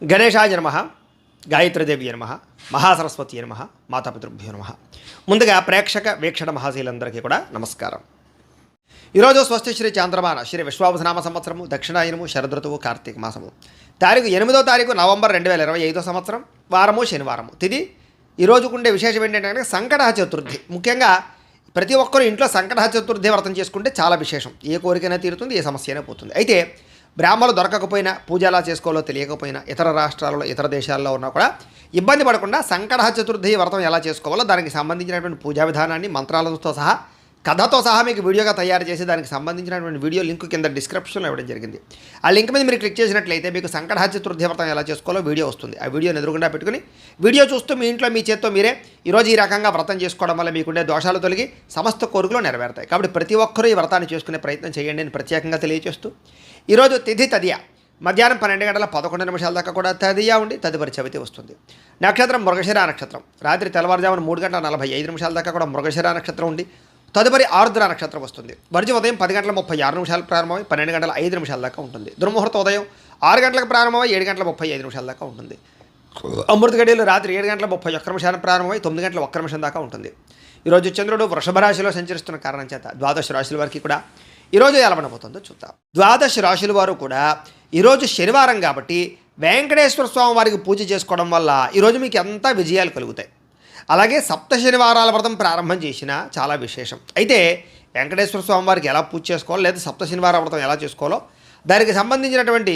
గణేశాయ నమః, గాయత్రీదేవి నమః, మహాసరస్వతి నమః, మాతాపితృభ్యో నమః. ముందుగా ప్రేక్షక వీక్షణ మహాశీలందరికీ కూడా నమస్కారం. ఈరోజు స్వస్తి శ్రీ చాంద్రమాన శ్రీ విశ్వావసనామ సంవత్సరము దక్షిణాయనము శరదృతువు కార్తీక మాసము తారీఖు 8వ తారీఖు నవంబర్ 2025 సంవత్సరం వారము శనివారము తిది. ఈరోజుకుండే విశేషం ఏంటంటే సంకటహర చతుర్థి. ముఖ్యంగా ప్రతి ఒక్కరూ ఇంట్లో సంకటహర చతుర్థి వ్రతం చేసుకుంటే చాలా విశేషం. ఏ కోరికైనా తీరుతుంది, ఏ సమస్య అయినా పోతుంది. అయితే బ్రాహ్మణులు దొరకకపోయినా, పూజ ఎలా చేసుకోవాలో తెలియకపోయినా, ఇతర రాష్ట్రాలలో ఇతర దేశాల్లో ఉన్నా కూడా ఇబ్బంది పడకుండా సంకటహర చతుర్థి వ్రతం ఎలా చేసుకోవాలో దానికి సంబంధించినటువంటి పూజా విధానాన్ని మంత్రాలతో సహా కథతో సహా మీకు వీడియోగా తయారు చేసి దానికి సంబంధించినటువంటి వీడియో లింక్ కింద డిస్క్రిప్షన్లో ఇవ్వడం జరిగింది. ఆ లింక్ మీద మీరు క్లిక్ చేసినట్లయితే మీకు సంకటహర చతుర్థి వ్రతం ఎలా చేసుకోవాలో వీడియో వస్తుంది. ఆ వీడియోని ఎదురుగుండా పెట్టుకుని వీడియో చూస్తూ మీ ఇంట్లో మీ చేత్తో మీరే ఈరోజు ఈ రకంగా వ్రతం చేసుకోవడం వల్ల మీకుండే దోషాలు తొలగి సమస్త కోరికలు నెరవేరుతాయి. కాబట్టి ప్రతి ఒక్కరూ ఈ వ్రతాన్ని చేసుకునే ప్రయత్నం చేయండి అని ప్రత్యేకంగా తెలియజేస్తూ ఈరోజు తిథి తదియ మధ్యాహ్నం 12:11 దాకా కూడా తదియా ఉండి తదుపరి చవితి వస్తుంది. నక్షత్రం మృగశిర నక్షత్రం. రాత్రి తెల్లవారుజామున 3:45 దాకా కూడా మృగశిర నక్షత్రం ఉండి తదుపరి ఆరుద్ర నక్షత్రం వస్తుంది. వర్జ ఉదయం 10:36 ప్రారంభమై 12:05 దాకా ఉంటుంది. దుర్ముహూర్త ఉదయం 6 గంటలకు ప్రారంభమై 7:35 దాకా ఉంటుంది. అమృత గడియలు రాత్రి 7:31 ప్రారంభమై 9:01 దాకా ఉంటుంది. ఈరోజు చంద్రుడు వృషభ రాశిలో సంచరిస్తున్న కారణం చేత ద్వాదశ రాశుల వారికి కూడా ఈరోజు ఎలా ఉండబోతుందో చూద్దాం. ద్వాదశ రాశుల వారు కూడా ఈరోజు శనివారం కాబట్టి వెంకటేశ్వర స్వామి వారికి పూజ చేసుకోవడం వల్ల ఈరోజు మీకు ఎంతా విజయాలు కలుగుతాయి. అలాగే సప్త శనివారాల వ్రతం ప్రారంభం చేసిన చాలా విశేషం. అయితే వెంకటేశ్వర స్వామి వారికి ఎలా పూజ చేసుకోవాలో లేదా సప్త శనివార వ్రతం ఎలా చేసుకోవాలో దానికి సంబంధించినటువంటి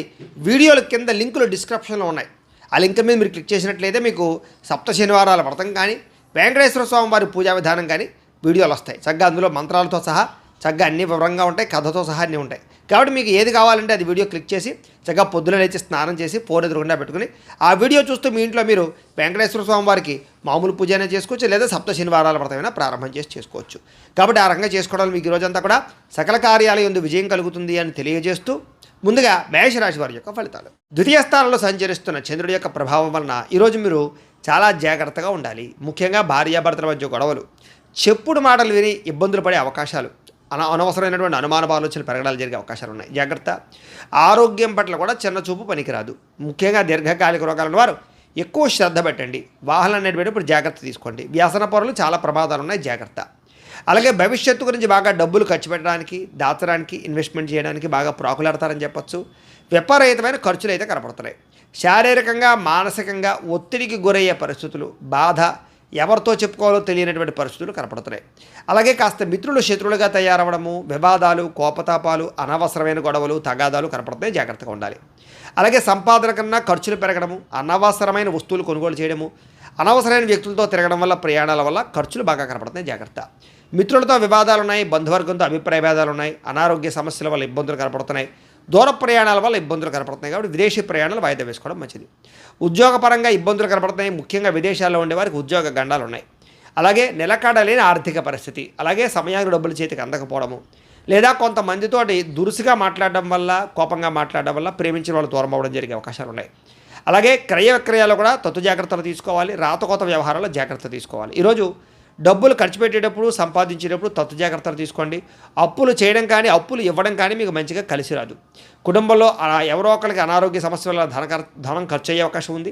వీడియోల కింద లింకులు డిస్క్రిప్షన్లో ఉన్నాయి. ఆ లింక్ మీద మీరు క్లిక్ చేసినట్లయితే మీకు సప్త శనివారాల వ్రతం కానీ వెంకటేశ్వర స్వామి వారి పూజా విధానం కానీ వీడియోలు వస్తాయి. చక్కగా అందులో మంత్రాలతో సహా చక్కగా అన్ని వివరంగా ఉంటాయి, కథతో సహా అన్నీ ఉంటాయి. కాబట్టి మీకు ఏది కావాలంటే అది వీడియో క్లిక్ చేసి చక్కగా పొద్దున లేచి స్నానం చేసి ఫోన్ ఎదురుగుండా పెట్టుకుని ఆ వీడియో చూస్తూ మీ ఇంట్లో మీరు వెంకటేశ్వర స్వామి వారికి మామూలు పూజ అయినా చేసుకోవచ్చు, లేదా సప్త శనివారాల వ్రతమైనా ప్రారంభం చేసి చేసుకోవచ్చు. కాబట్టి ఆ రకంగా చేసుకోవడం మీకు ఈ రోజంతా కూడా సకల కార్యాలయం యందు విజయం కలుగుతుంది అని తెలియజేస్తూ ముందుగా మేషరాశి వారి యొక్క ఫలితాలు. ద్వితీయ స్థానంలో సంచరిస్తున్న చంద్రుడి యొక్క ప్రభావం వలన ఈరోజు మీరు చాలా జాగ్రత్తగా ఉండాలి. ముఖ్యంగా భార్యాభర్తల మధ్య గొడవలు, చెప్పుడు మాటలు విని ఇబ్బందులు పడే అవకాశాలు, అనవసరమైనటువంటి అనుమాన ఆలోచనలు పెరగడాలు జరిగే అవకాశాలు ఉన్నాయి. జాగ్రత్త. ఆరోగ్యం పట్ల కూడా చిన్న చూపు పనికిరాదు. ముఖ్యంగా దీర్ఘకాలిక రోగాలను వారు ఎక్కువ శ్రద్ధ పెట్టండి. వాహనాలు నడిపేటప్పుడు జాగ్రత్త తీసుకోండి. వ్యసన పరులు చాలా ప్రమాదాలు ఉన్నాయి, జాగ్రత్త. అలాగే భవిష్యత్తు గురించి బాగా డబ్బులు ఖర్చు పెట్టడానికి, దాచడానికి, ఇన్వెస్ట్మెంట్ చేయడానికి బాగా ప్రాకులాడతారని చెప్పొచ్చు. విపరీతమైన ఖర్చులు అయితే కనపడుతున్నాయి. శారీరకంగా మానసికంగా ఒత్తిడికి గురయ్యే పరిస్థితులు, బాధ, ఎవరితో చెప్పుకోవాలో తెలియనటువంటి పరిస్థితులు కనపడుతున్నాయి. అలాగే కాస్త మిత్రులు శత్రువులుగా తయారవడము, వివాదాలు, కోపతాపాలు, అనవసరమైన గొడవలు, తగాదాలు కనపడుతున్నాయి, జాగ్రత్తగా ఉండాలి. అలాగే సంపాదన కన్నా ఖర్చులు పెరగడము, అనవసరమైన వస్తువులు కొనుగోలు చేయడము, అనవసరమైన వ్యక్తులతో తిరగడం వల్ల, ప్రయాణాల వల్ల ఖర్చులు బాగా కనపడుతున్నాయి, జాగ్రత్త. మిత్రులతో వివాదాలు ఉన్నాయి, బంధువర్గంతో అభిప్రాయ భేదాలు ఉన్నాయి, అనారోగ్య సమస్యల వల్ల ఇబ్బందులు కనపడుతున్నాయి, దూర ప్రయాణాల వల్ల ఇబ్బందులు కనపడుతున్నాయి. కాబట్టి విదేశీ ప్రయాణాలు వాయిదా వేసుకోవడం మంచిది. ఉద్యోగపరంగా ఇబ్బందులు కనపడుతున్నాయి. ముఖ్యంగా విదేశాల్లో ఉండేవారికి ఉద్యోగ గండాలు ఉన్నాయి. అలాగే నిలకడలేని ఆర్థిక పరిస్థితి, అలాగే సమయానికి డబ్బులు చేతికి అందకపోవడము, లేదా కొంతమందితోటి దురుసుగా మాట్లాడడం వల్ల, కోపంగా మాట్లాడడం వల్ల ప్రేమించిన వాళ్ళు దూరం అవ్వడం జరిగే అవకాశాలు ఉన్నాయి. అలాగే క్రయ విక్రయాలు కూడా తత్తు జాగ్రత్తలు తీసుకోవాలి. రాతకోత వ్యవహారాల్లో జాగ్రత్త తీసుకోవాలి. ఈరోజు డబ్బులు ఖర్చు పెట్టేటప్పుడు, సంపాదించేటప్పుడు తత్తు జాగ్రత్తలు తీసుకోండి. అప్పులు చేయడం కానీ అప్పులు ఇవ్వడం కానీ మీకు మంచిగా కలిసి రాదు. కుటుంబంలో ఎవరో ఒకరికి అనారోగ్య సమస్యల వల్ల ధనం ఖర్చు అయ్యే అవకాశం ఉంది.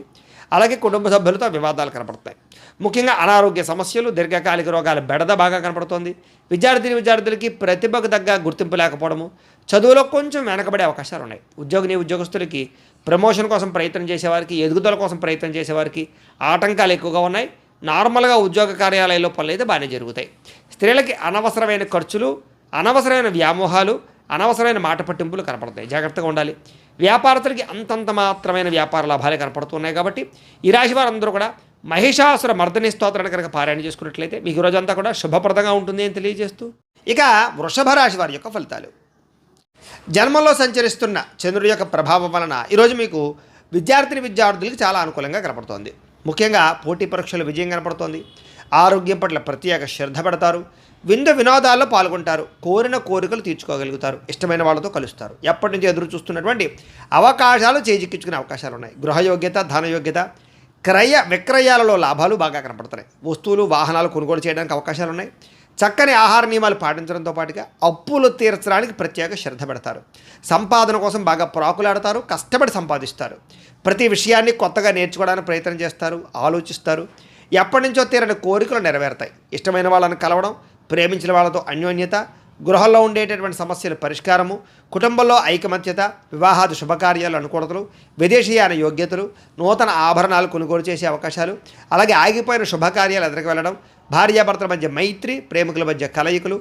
అలాగే కుటుంబ సభ్యులతో వివాదాలు కనపడతాయి. ముఖ్యంగా అనారోగ్య సమస్యలు, దీర్ఘకాలిక రోగాల బెడద బాగా కనపడుతోంది. విద్యార్థులకి ప్రతిభకు తగ్గ గుర్తింపు లేకపోవడము, చదువులో కొంచెం వెనకబడే అవకాశాలు ఉన్నాయి. ఉద్యోగస్తులకి ప్రమోషన్ కోసం ప్రయత్నం చేసేవారికి, ఎదుగుదల కోసం ప్రయత్నం చేసేవారికి ఆటంకాలు ఎక్కువగా ఉన్నాయి. నార్మల్గా ఉద్యోగ కార్యాలయాల్లో పనులు అయితే బాగానే జరుగుతాయి. స్త్రీలకి అనవసరమైన ఖర్చులు, అనవసరమైన వ్యామోహాలు, అనవసరమైన మాట పట్టింపులు కనపడతాయి, జాగ్రత్తగా ఉండాలి. వ్యాపారస్తులకి అంతంత మాత్రమైన వ్యాపార లాభాలే కనపడుతున్నాయి. కాబట్టి ఈ రాశి వారందరూ కూడా మహిషాసుర మర్దని స్తోత్రాన్ని కనుక పారాయణ చేసుకున్నట్లయితే మీకు రోజంతా కూడా శుభప్రదంగా ఉంటుంది అని తెలియజేస్తూ ఇక వృషభ రాశి వారి యొక్క ఫలితాలు. జన్మంలో సంచరిస్తున్న చంద్రుడి యొక్క ప్రభావం వలన ఈరోజు మీకు విద్యార్థులకి చాలా అనుకూలంగా కనపడుతోంది. ముఖ్యంగా పోటీ పరీక్షలు విజయం కనపడుతోంది. ఆరోగ్యం పట్ల ప్రత్యేక శ్రద్ధ పెడతారు. వినోదాల్లో పాల్గొంటారు. కోరిన కోరికలు తీర్చుకోగలుగుతారు. ఇష్టమైన వాళ్ళతో కలుస్తారు. ఎప్పటి నుంచి ఎదురు చూస్తున్నటువంటి అవకాశాలు చేజిక్కించుకునే అవకాశాలు ఉన్నాయి. గృహయోగ్యత, ధనయోగ్యత, క్రయ విక్రయాలలో లాభాలు బాగా కనపడుతున్నాయి. వస్తువులు, వాహనాలు కొనుగోలు చేయడానికి అవకాశాలు ఉన్నాయి. చక్కని ఆహార నియమాలు పాటించడంతో పాటుగా అప్పులు తీర్చడానికి ప్రత్యేక శ్రద్ధ పెడతారు. సంపాదన కోసం బాగా ప్రాకులాడతారు, కష్టపడి సంపాదిస్తారు. ప్రతి విషయాన్ని కొత్తగా నేర్చుకోవడానికి ప్రయత్నం చేస్తారు, ఆలోచిస్తారు. ఎప్పటి నుంచో తీరని కోరికలు నెరవేరుతాయి. ఇష్టమైన వాళ్ళని కలవడం, ప్రేమించిన వాళ్ళతో అన్యోన్యత, గృహంలో ఉండేటటువంటి సమస్యల పరిష్కారము, కుటుంబంలో ఐకమత్యత, వివాహాది శుభకార్యాలు అనుకూలతలు, విదేశీయాన యోగ్యతలు, నూతన ఆభరణాలు కొనుగోలు చేసే అవకాశాలు, అలాగే ఆగిపోయిన శుభకార్యాలు ఎదురుకు వెళ్ళడం, భార్యాభర్తల మధ్య మైత్రి, ప్రేమికుల మధ్య కలయికలు,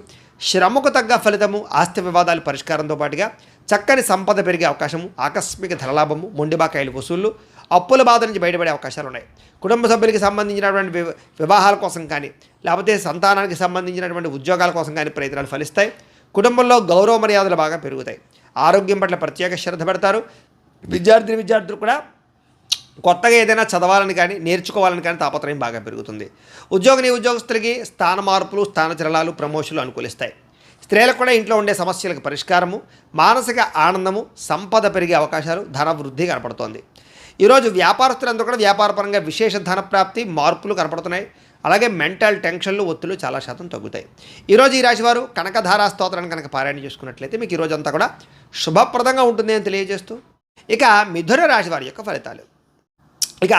శ్రమకు తగ్గ ఫలితము, ఆస్తి వివాదాలు పరిష్కారంతో పాటుగా చక్కని సంపద పెరిగే అవకాశము, ఆకస్మిక ధనలాభము, మొండిబాకాయలు వసూళ్లు, అప్పుల బాధ నుంచి బయటపడే అవకాశాలు ఉన్నాయి. కుటుంబ సభ్యులకి సంబంధించినటువంటి వివాహాల కోసం కానీ, లేకపోతే సంతానానికి సంబంధించినటువంటి ఉద్యోగాల కోసం కానీ ప్రయత్నాలు ఫలిస్తాయి. కుటుంబంలో గౌరవ మర్యాదలు బాగా పెరుగుతాయి. ఆరోగ్యం పట్ల ప్రత్యేక శ్రద్ధ పెడతారు. విద్యార్థులు కూడా కొత్తగా ఏదైనా చదవాలని కానీ నేర్చుకోవాలని కానీ తాపత్రయం బాగా పెరుగుతుంది. ఉద్యోగస్తులకి స్థాన మార్పులు, స్థానచలనాలు, ప్రమోషన్లు అనుకూలిస్తాయి. స్త్రీలకు కూడా ఇంట్లో ఉండే సమస్యలకు పరిష్కారము, మానసిక ఆనందము, సంపద పెరిగే అవకాశాలు, ధన వృద్ధి కనపడుతోంది. ఈరోజు వ్యాపారస్తులందరూ కూడా వ్యాపారపరంగా విశేష ధన ప్రాప్తి, మార్పులు కనపడుతున్నాయి. అలాగే మెంటల్ టెన్షన్లు, ఒత్తులు చాలా శాతం తగ్గుతాయి. ఈరోజు ఈ రాశివారు కనకధారా స్తోత్రాన్ని కనుక పారాయణ చేసుకున్నట్లయితే మీకు ఈరోజు అంతా కూడా శుభప్రదంగా ఉంటుంది అని తెలియజేస్తూ, ఇక మిథున రాశి వారి యొక్క ఫలితాలు. ఇక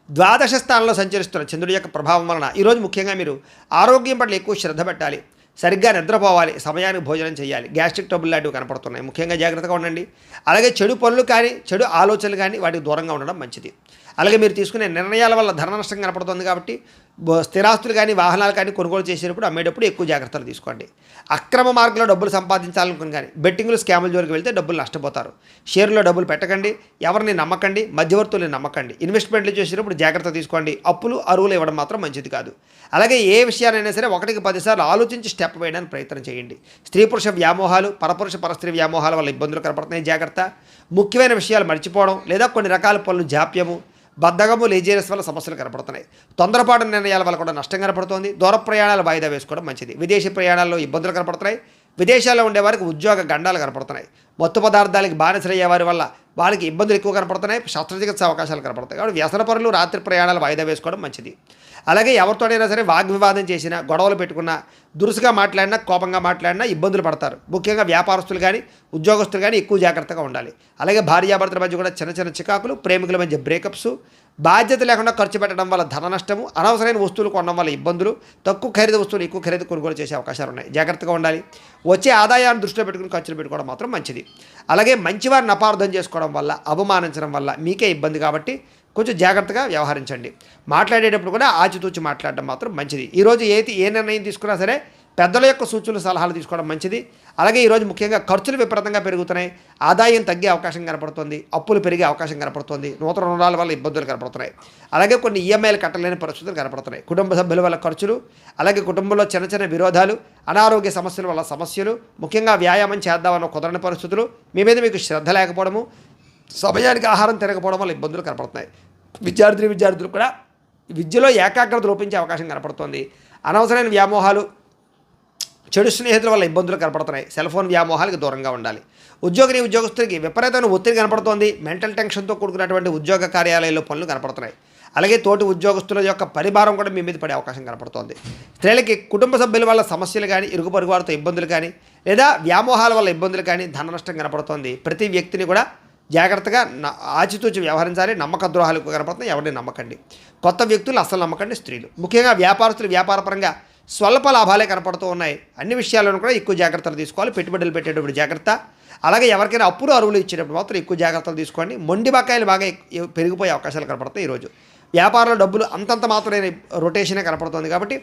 ద్వాదశ స్థానంలో సంచరిస్తున్న చంద్రుడి యొక్క ప్రభావం వలన ఈరోజు ముఖ్యంగా మీరు ఆరోగ్యం పట్ల ఎక్కువ శ్రద్ధ పెట్టాలి. సరిగ్గా నిద్రపోవాలి, సమయానికి భోజనం చేయాలి. గ్యాస్ట్రిక్ ట్రబుల్ లాంటివి కనపడుతున్నాయి, ముఖ్యంగా జాగ్రత్తగా ఉండండి. అలాగే చెడు పనులు కానీ, చెడు ఆలోచనలు కానీ వాటికి దూరంగా ఉండడం మంచిది. అలాగే మీరు తీసుకునే నిర్ణయాల వల్ల ధన నష్టం కనపడుతుంది కాబట్టి స్థిరాస్తులు కానీ, వాహనాలు కానీ కొనుగోలు చేసేటప్పుడు, అమ్మేటప్పుడు ఎక్కువ జాగ్రత్తలు తీసుకోండి. అక్రమ మార్గంలో డబ్బులు సంపాదించాలనుకుని కానీ బెట్టింగ్లు, స్కాముల జోలికి వెళ్తే డబ్బులు నష్టపోతారు. షేర్లో డబ్బులు పెట్టకండి, ఎవరిని నమ్మకండి, మధ్యవర్తుల్ని నమ్మకండి. ఇన్వెస్ట్మెంట్లు చేసేటప్పుడు జాగ్రత్త తీసుకోండి. అప్పులు, అరువులు ఇవ్వడం మాత్రం మంచిది కాదు. అలాగే ఏ విషయానైనా సరే 1కి 10 సార్లు ఆలోచించి స్టెప్ వేయడానికి ప్రయత్నం చేయండి. స్త్రీ పురుష వ్యామోహాలు, పరపురుష పరస్త్రీ వ్యామోహాల వల్ల ఇబ్బందులు కనపడుతున్నాయి, జాగ్రత్త. ముఖ్యమైన విషయాలు మర్చిపోవడం లేదా కొన్ని రకాల పనులు జాప్యము, బద్ధకము, లేజీనెస్ వల్ల సమస్యలు కనపడుతున్నాయి. తొందరపాటు నిర్ణయాల వల్ల కూడా నష్టం కనపడుతోంది. దూర ప్రయాణాలు వాయిదా వేసుకోవడం మంచిది. విదేశీ ప్రయాణాల్లో ఇబ్బందులు కనపడుతున్నాయి. విదేశాల్లో ఉండేవారికి ఉద్యోగ గండాలు కనపడుతున్నాయి. మత్తు పదార్థాలకి బానిసలయ్యే వారి వల్ల వాళ్ళకి ఇబ్బందులు ఎక్కువ కనపడుతున్నాయి. శస్త్రచికిత్స అవకాశాలు కనపడతాయి. కాబట్టి వ్యసన పనులు, రాత్రి ప్రయాణాలు వాయిదా వేసుకోవడం మంచిది. అలాగే ఎవరితోనైనా సరే వాగ్వివాదం చేసినా, గొడవలు పెట్టుకున్నా, దురుసుగా మాట్లాడినా, కోపంగా మాట్లాడినా ఇబ్బందులు పడతారు. ముఖ్యంగా వ్యాపారస్తులు కానీ, ఉద్యోగస్తులు కానీ ఎక్కువ జాగ్రత్తగా ఉండాలి. అలాగే భార్యాభర్తల మధ్య కూడా చిన్న చిన్న చికాకులు, ప్రేమికుల మధ్య బ్రేకప్స్, బాధ్యత లేకుండా ఖర్చు పెట్టడం వల్ల ధన నష్టము, అనవసరమైన వస్తువులు కొనడం వల్ల ఇబ్బందులు, తక్కువ ఖరీదు వస్తువులు ఎక్కువ ఖరీదు కొనుగోలు చేసే అవకాశాలు ఉన్నాయి. జాగ్రత్తగా ఉండాలి. వచ్చే ఆదాయాన్ని దృష్టిలో పెట్టుకుని ఖర్చులు పెట్టుకోవడం మాత్రం మంచిది. అలాగే మంచివారిని అపార్థం చేసుకోవడం వల్ల, అవమానించడం వల్ల మీకే ఇబ్బంది కాబట్టి కొంచెం జాగ్రత్తగా వ్యవహరించండి. మాట్లాడేటప్పుడు కూడా ఆచితూచి మాట్లాడడం మాత్రం మంచిది. ఈరోజు ఏ నిర్ణయం తీసుకున్నా సరే పెద్దల యొక్క సూచనలు, సలహాలు తీసుకోవడం మంచిది. అలాగే ఈరోజు ముఖ్యంగా ఖర్చులు విపరీతంగా పెరుగుతున్నాయి, ఆదాయం తగ్గే అవకాశం కనపడుతుంది, అప్పులు పెరిగే అవకాశం కనపడుతుంది, నూతన రుణాల వల్ల ఇబ్బందులు కనపడుతున్నాయి. అలాగే కొన్ని ఈఎంఐలు కట్టలేని పరిస్థితులు కనపడుతున్నాయి. కుటుంబ సభ్యుల వల్ల ఖర్చులు, అలాగే కుటుంబంలో చిన్న చిన్న విరోధాలు, అనారోగ్య సమస్యల వల్ల సమస్యలు, ముఖ్యంగా వ్యాయామం చేద్దామన్న కుదరని పరిస్థితులు, మీ మీద మీకు శ్రద్ధ లేకపోవడము, సమయానికి ఆహారం తినకపోవడం వల్ల ఇబ్బందులు కనపడుతున్నాయి. విద్యార్థులు కూడా విద్యలో ఏకాగ్రత లోపించే అవకాశం కనపడుతుంది. అనవసరమైన వ్యామోహాలు, చెడు స్నేహితుల వల్ల ఇబ్బందులు కనపడుతున్నాయి. సెల్ ఫోన్ వ్యామోహాలకు దూరంగా ఉండాలి. ఉద్యోగస్తులకి విపరీతమైన ఒత్తిడి కనపడుతోంది. మెంటల్ టెన్షన్తో కూడుకున్నటువంటి ఉద్యోగ కార్యాలయాల్లో పనులు కనపడుతున్నాయి. అలాగే తోటి ఉద్యోగస్తుల యొక్క పరిభారం కూడా మీ మీద పడే అవకాశం కనపడుతోంది. స్త్రీలకి కుటుంబ సభ్యుల వల్ల సమస్యలు కానీ, ఇరుగు పొరుగు వారితో ఇబ్బందులు కానీ, లేదా వ్యామోహాల వల్ల ఇబ్బందులు కానీ, ధన నష్టం కనపడుతోంది. ప్రతి వ్యక్తిని కూడా జాగ్రత్తగా ఆచితూచి వ్యవహరించాలి. నమ్మక ద్రోహాలు కనపడుతున్నాయి, ఎవరిని నమ్మకండి. కొత్త వ్యక్తులు అసలు నమ్మకండి. స్త్రీలు ముఖ్యంగా వ్యాపారస్తులు వ్యాపారపరంగా స్వల్ప లాభాలే కనపడుతూ ఉన్నాయి. అన్ని విషయాల్లోనూ కూడా ఎక్కువ జాగ్రత్తలు తీసుకోవాలి. పెట్టుబడులు పెట్టేటప్పుడు జాగ్రత్త. అలాగే ఎవరికైనా అప్పులు, అరువులు ఇచ్చేటప్పుడు మాత్రం ఎక్కువ జాగ్రత్తలు తీసుకోండి. మొండి బకాయిలు బాగా పెరిగిపోయే అవకాశాలు కనపడతాయి. ఈరోజు వ్యాపారంలో డబ్బులు అంతంత మాత్రమే రొటేషనే కనపడుతుంది. కాబట్టి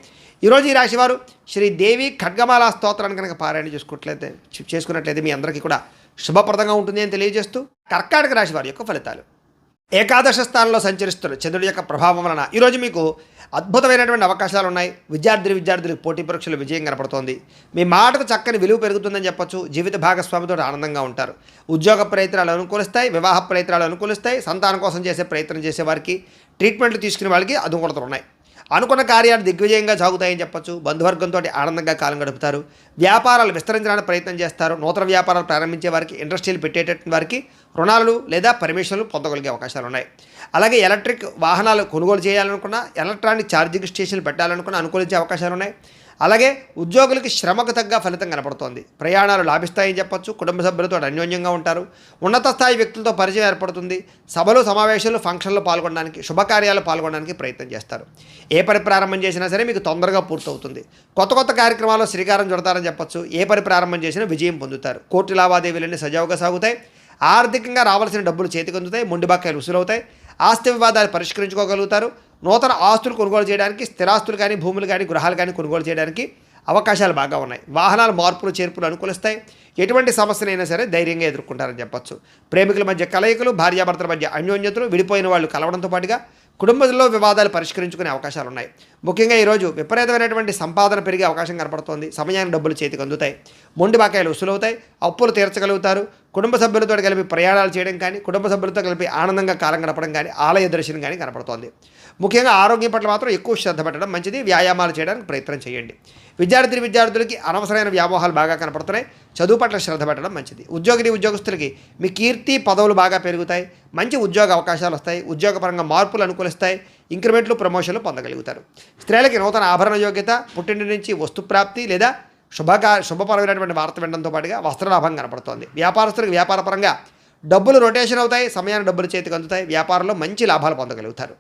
ఈరోజు ఈ రాశివారు శ్రీదేవి ఖడ్గమాల స్తోత్రాన్ని కనుక పారాయణ చేసుకున్నట్లయితే మీ అందరికీ కూడా శుభప్రదంగా ఉంటుంది అని తెలియజేస్తూ, కర్కాటక రాశి వారి యొక్క ఫలితాలు. ఏకాదశ స్థానంలో సంచరిస్తున్న చంద్రుడి యొక్క ప్రభావం వలన ఈరోజు మీకు అద్భుతమైనటువంటి అవకాశాలు ఉన్నాయి. విద్యార్థులకు పోటీ పరీక్షలు విజయం కనపడుతోంది. మీ మాటకు చక్కని విలువ పెరుగుతుందని చెప్పొచ్చు. జీవిత భాగస్వామితో ఆనందంగా ఉంటారు. ఉద్యోగ ప్రయత్నాలు అనుకూలిస్తాయి, వివాహ ప్రయత్నాలు అనుకూలిస్తాయి. సంతానం కోసం చేసే ప్రయత్నం చేసే వారికి, ట్రీట్మెంట్లు తీసుకునే వాళ్ళకి అనుకూలతలు ఉన్నాయి. అనుకున్న కార్యాలు దిగ్విజయంగా సాగుతాయని చెప్పొచ్చు. బంధువర్గంతో ఆనందంగా కాలం గడుపుతారు. వ్యాపారాలు విస్తరించడానికి ప్రయత్నం చేస్తారు. నూతన వ్యాపారాలు ప్రారంభించే వారికి, ఇండస్ట్రీలు పెట్టేటటువంటి వారికి రుణాలు లేదా పర్మిషన్లు పొందగలిగే అవకాశాలు ఉన్నాయి. అలాగే ఎలక్ట్రిక్ వాహనాలు కొనుగోలు చేయాలనుకున్నా, ఎలక్ట్రానిక్ ఛార్జింగ్ స్టేషన్లు పెట్టాలనుకున్నా అనుకూలించే అవకాశాలు ఉన్నాయి. అలాగే ఉద్యోగులకి శ్రమకు తగ్గ ఫలితం కనపడుతోంది. ప్రయాణాలు లాభిస్తాయని చెప్పొచ్చు. కుటుంబ సభ్యులతో అన్యోన్యంగా ఉంటారు. ఉన్నత స్థాయి వ్యక్తులతో పరిచయం ఏర్పడుతుంది. సభలు, సమావేశాలు, ఫంక్షన్లు పాల్గొనడానికి, శుభకార్యాలు పాల్గొనడానికి ప్రయత్నం చేస్తారు. ఏ పని ప్రారంభం చేసినా సరే మీకు తొందరగా పూర్తవుతుంది. కొత్త కొత్త కార్యక్రమాల్లో శ్రీకారం చుడతారని చెప్పొచ్చు. ఏ పని ప్రారంభం చేసినా విజయం పొందుతారు. కోర్టు లావాదేవీలన్నీ సజావుగా సాగుతాయి. ఆర్థికంగా రావాల్సిన డబ్బులు చేతికి అందుతాయి. మొండి బకాయిలు వసూలవుతాయి. ఆస్తి వివాదాలు పరిష్కరించుకోగలుగుతారు. నూతన ఆస్తులు కొనుగోలు చేయడానికి, స్థిరాస్తులు కానీ, భూములు కానీ, గృహాలు కానీ కొనుగోలు చేయడానికి అవకాశాలు బాగా ఉన్నాయి. వాహనాల మార్పులు చేర్పులు అనుకూలిస్తాయి. ఎటువంటి సమస్యనైనా సరే ధైర్యంగా ఎదుర్కొంటారని చెప్పొచ్చు. ప్రేమికుల మధ్య కలయికలు, భార్యాభర్తల మధ్య అన్యోన్యతలు, విడిపోయిన వాళ్ళు కలవడంతో పాటుగా కుటుంబంలో వివాదాలు పరిష్కరించుకునే అవకాశాలు ఉన్నాయి. ముఖ్యంగా ఈరోజు విపరీతమైనటువంటి సంపాదన పెరిగే అవకాశం కనపడుతోంది. సమయానికి డబ్బులు చేతికి అందుతాయి. మొండి బకాయిలు వసూలవుతాయి. అప్పులు తీర్చగలుగుతారు. కుటుంబ సభ్యులతో కలిపి ప్రయాణాలు చేయడం కానీ, కుటుంబ సభ్యులతో కలిపి ఆనందంగా కాలం గడపడం కానీ, ఆలయ దర్శనం కానీ కనపడుతోంది. ముఖ్యంగా ఆరోగ్యం పట్ల మాత్రం ఎక్కువ శ్రద్ధ పెట్టడం మంచిది. వ్యాయామాలు చేయడానికి ప్రయత్నం చేయండి. విద్యార్థులకి అనవసరమైన వ్యామోహాలు బాగా కనపడుతున్నాయి. చదువు పట్ల శ్రద్ధ పెట్టడం మంచిది. ఉద్యోగస్తులకి మీ కీర్తి పదవులు బాగా పెరుగుతాయి. మంచి ఉద్యోగ అవకాశాలు వస్తాయి. ఉద్యోగపరంగా మార్పులు అనుకూలిస్తాయి. ఇంక్రిమెంట్లు, ప్రమోషన్లు పొందగలుగుతారు. స్త్రీలకి నూతన ఆభరణ యోగ్యత, పుట్టింటి నుంచి వస్తుప్రాప్తి లేదా శుభపరమైనటువంటి వార్త వినడంతో పాటుగా వస్త్రలాభం కనపడుతోంది. వ్యాపారస్తులకు వ్యాపారపరంగా డబ్బులు రొటేషన్ అవుతాయి. సమయాన్ని డబ్బులు చేతికి అందుతాయి. వ్యాపారంలో మంచి లాభాలు పొందగలుగుతారు.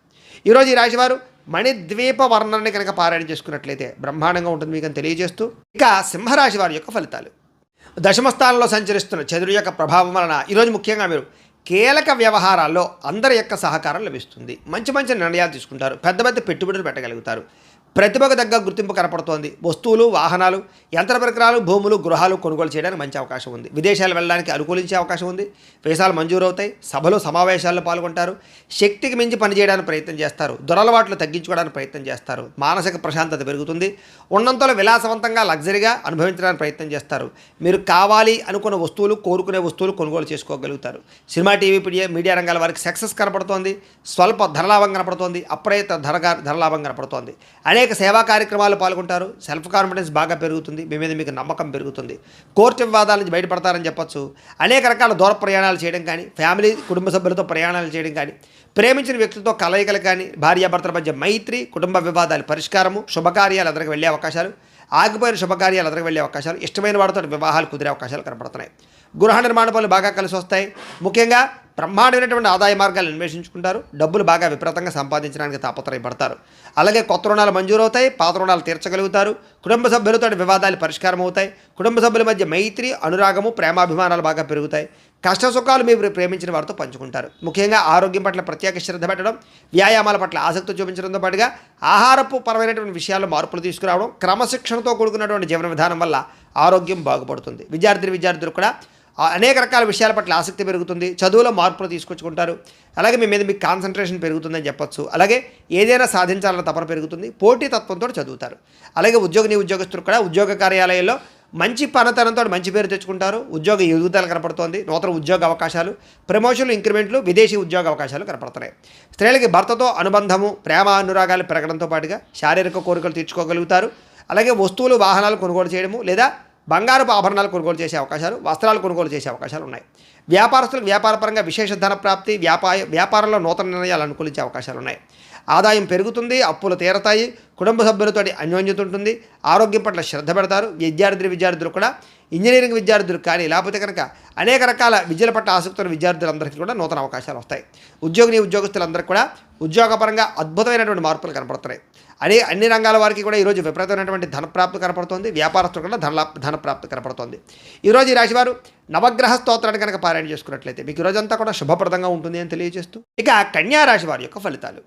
ఈరోజు ఈ రాశివారు మణిద్వీప వర్ణాన్ని కనుక పారాయణ చేసుకున్నట్లయితే బ్రహ్మాండంగా ఉంటుంది మీకు అని తెలియజేస్తూ, ఇక సింహరాశి వారి యొక్క ఫలితాలు. దశమస్థానంలో సంచరిస్తున్న చంద్రుడి యొక్క ప్రభావం వలన ఈరోజు ముఖ్యంగా మీరు కీలక వ్యవహారాల్లో అందరి యొక్క సహకారం లభిస్తుంది. మంచి మంచి నిర్ణయాలు తీసుకుంటారు. పెద్ద పెద్ద పెట్టుబడులు పెట్టగలుగుతారు. ప్రతిభకు తగ్గ గుర్తింపు కనపడుతోంది. వస్తువులు, వాహనాలు, యంత్ర పరికరాలు, భూములు, గృహాలు కొనుగోలు చేయడానికి మంచి అవకాశం ఉంది. విదేశాలు వెళ్ళడానికి అనుకూలించే అవకాశం ఉంది. వీసాలు మంజూరు అవుతాయి. సభలు, సమావేశాల్లో పాల్గొంటారు. శక్తికి మించి పనిచేయడానికి ప్రయత్నం చేస్తారు. దురలవాట్లు తగ్గించుకోవడానికి ప్రయత్నం చేస్తారు. మానసిక ప్రశాంతత పెరుగుతుంది. ఉన్నంతలో విలాసవంతంగా, లగ్జరీగా అనుభవించడానికి ప్రయత్నం చేస్తారు. మీరు కావాలి అనుకున్న వస్తువులు, కోరుకునే వస్తువులు కొనుగోలు చేసుకోగలుగుతారు. సినిమా, టీవీ, మీడియా రంగాల వారికి సక్సెస్ కనపడుతోంది. స్వల్ప ధనలాభం కనపడుతోంది. అప్రయత్న ధనలాభం కనపడుతోంది. అనేక సేవా కార్యక్రమాలు పాల్గొంటారు. సెల్ఫ్ కాన్ఫిడెన్స్ బాగా పెరుగుతుంది. మీ మీద మీకు నమ్మకం పెరుగుతుంది. కోర్టు వివాదాల నుంచి బయటపడతారని చెప్పొచ్చు. అనేక రకాల దూర ప్రయాణాలు చేయడం కానీ, ఫ్యామిలీ, కుటుంబ సభ్యులతో ప్రయాణాలు చేయడం కానీ, ప్రేమించిన వ్యక్తులతో కలయికలు కానీ, భార్యాభర్తల మధ్య మైత్రి, కుటుంబ వివాదాలు పరిష్కారము, శుభకార్యాలు ఎదురుకు వెళ్ళే అవకాశాలు, ఆగిపోయిన శుభకార్యాలు ఎదురుకు వెళ్ళే అవకాశాలు, ఇష్టమైన వాడితో వివాహాలు కుదిరే అవకాశాలు కనపడుతున్నాయి. గృహ నిర్మాణ పనులు బాగా కలిసి వస్తాయి. ముఖ్యంగా బ్రహ్మాండమైనటువంటి ఆదాయ మార్గాలు అన్వేషించుకుంటారు. డబ్బులు బాగా విపరీతంగా సంపాదించడానికి తాపత్రయపడతారు. అలాగే కొత్త రుణాలు మంజూరవుతాయి. పాత రుణాలు తీర్చగలుగుతారు. కుటుంబ సభ్యులతో వివాదాలు పరిష్కారం అవుతాయి. కుటుంబ సభ్యుల మధ్య మైత్రి, అనురాగము, ప్రేమాభిమానాలు బాగా పెరుగుతాయి. కష్ట సుఖాలు మీరు ప్రేమించిన వారితో పంచుకుంటారు. ముఖ్యంగా ఆరోగ్యం పట్ల ప్రత్యేక శ్రద్ధ పెట్టడం, వ్యాయామాల పట్ల ఆసక్తి చూపించడంతో పాటుగా ఆహారపు పరమైనటువంటి విషయాల్లో మార్పులు తీసుకురావడం, క్రమశిక్షణతో కూడుకున్నటువంటి జీవన విధానం వల్ల ఆరోగ్యం బాగుపడుతుంది. విద్యార్థులు కూడా అనేక రకాల విషయాల పట్ల ఆసక్తి పెరుగుతుంది. చదువులో మార్పులు తీసుకొచ్చుకుంటారు. అలాగే మీ మీద మీకు కాన్సన్ట్రేషన్ పెరుగుతుందని చెప్పొచ్చు. అలాగే ఏదైనా సాధించాలన్న తపన పెరుగుతుంది. పోటీ తత్వంతో చదువుతారు. అలాగే ఉద్యోగస్తులు కూడా ఉద్యోగ కార్యాలయాల్లో మంచి పనితనంతో మంచి పేరు తెచ్చుకుంటారు. ఉద్యోగ ఎదుగుదల కనపడుతోంది. నూతన ఉద్యోగ అవకాశాలు, ప్రమోషన్లు, ఇంక్రిమెంట్లు, విదేశీ ఉద్యోగ అవకాశాలు కనపడుతున్నాయి. స్త్రీలకి భర్తతో అనుబంధము, ప్రేమ, అనురాగాలు పెరగడంతో పాటుగా శారీరక కోరికలు తీర్చుకోగలుగుతారు. అలాగే వస్తువులు, వాహనాలు కొనుగోలు చేయడము లేదా బంగారపు ఆభరణాలు కొనుగోలు చేసే అవకాశాలు, వస్త్రాలు కొనుగోలు చేసే అవకాశాలు ఉన్నాయి. వ్యాపారస్తులకు వ్యాపారపరంగా విశేష ధన ప్రాప్తి, వ్యాపారంలో నూతన నిర్ణయాలు అనుకూలించే అవకాశాలు ఉన్నాయి. ఆదాయం పెరుగుతుంది. అప్పులు తీరతాయి. కుటుంబ సభ్యులతో అన్యోన్యత ఉంటుంది. ఆరోగ్యం పట్ల శ్రద్ధ పెడతారు. విద్యార్థులు కూడా ఇంజనీరింగ్ విద్యార్థులు కానీ, లేకపోతే కనుక అనేక రకాల విద్యల పట్ల ఆసక్తి ఉన్న విద్యార్థులందరికీ కూడా నూతన అవకాశాలు వస్తాయి. ఉద్యోగస్తులందరికీ కూడా ఉద్యోగపరంగా అద్భుతమైనటువంటి మార్పులు కనపడుతున్నాయి. అన్ని రంగాల వారికి కూడా ఈరోజు విపరీతమైనటువంటి ధనప్రాప్తి కనపడుతుంది. వ్యాపారస్తులు కూడా ధనప్రాప్తి కనపడుతుంది. ఈరోజు ఈ రాశివారు నవగ్రహ స్తోత్రాన్ని కనుక పారాయణ చేసుకున్నట్లయితే మీకు ఈరోజంతా కూడా శుభప్రదంగా ఉంటుంది అని తెలియజేస్తూ, ఇక కన్యా రాశి వారి యొక్క ఫలితాలు.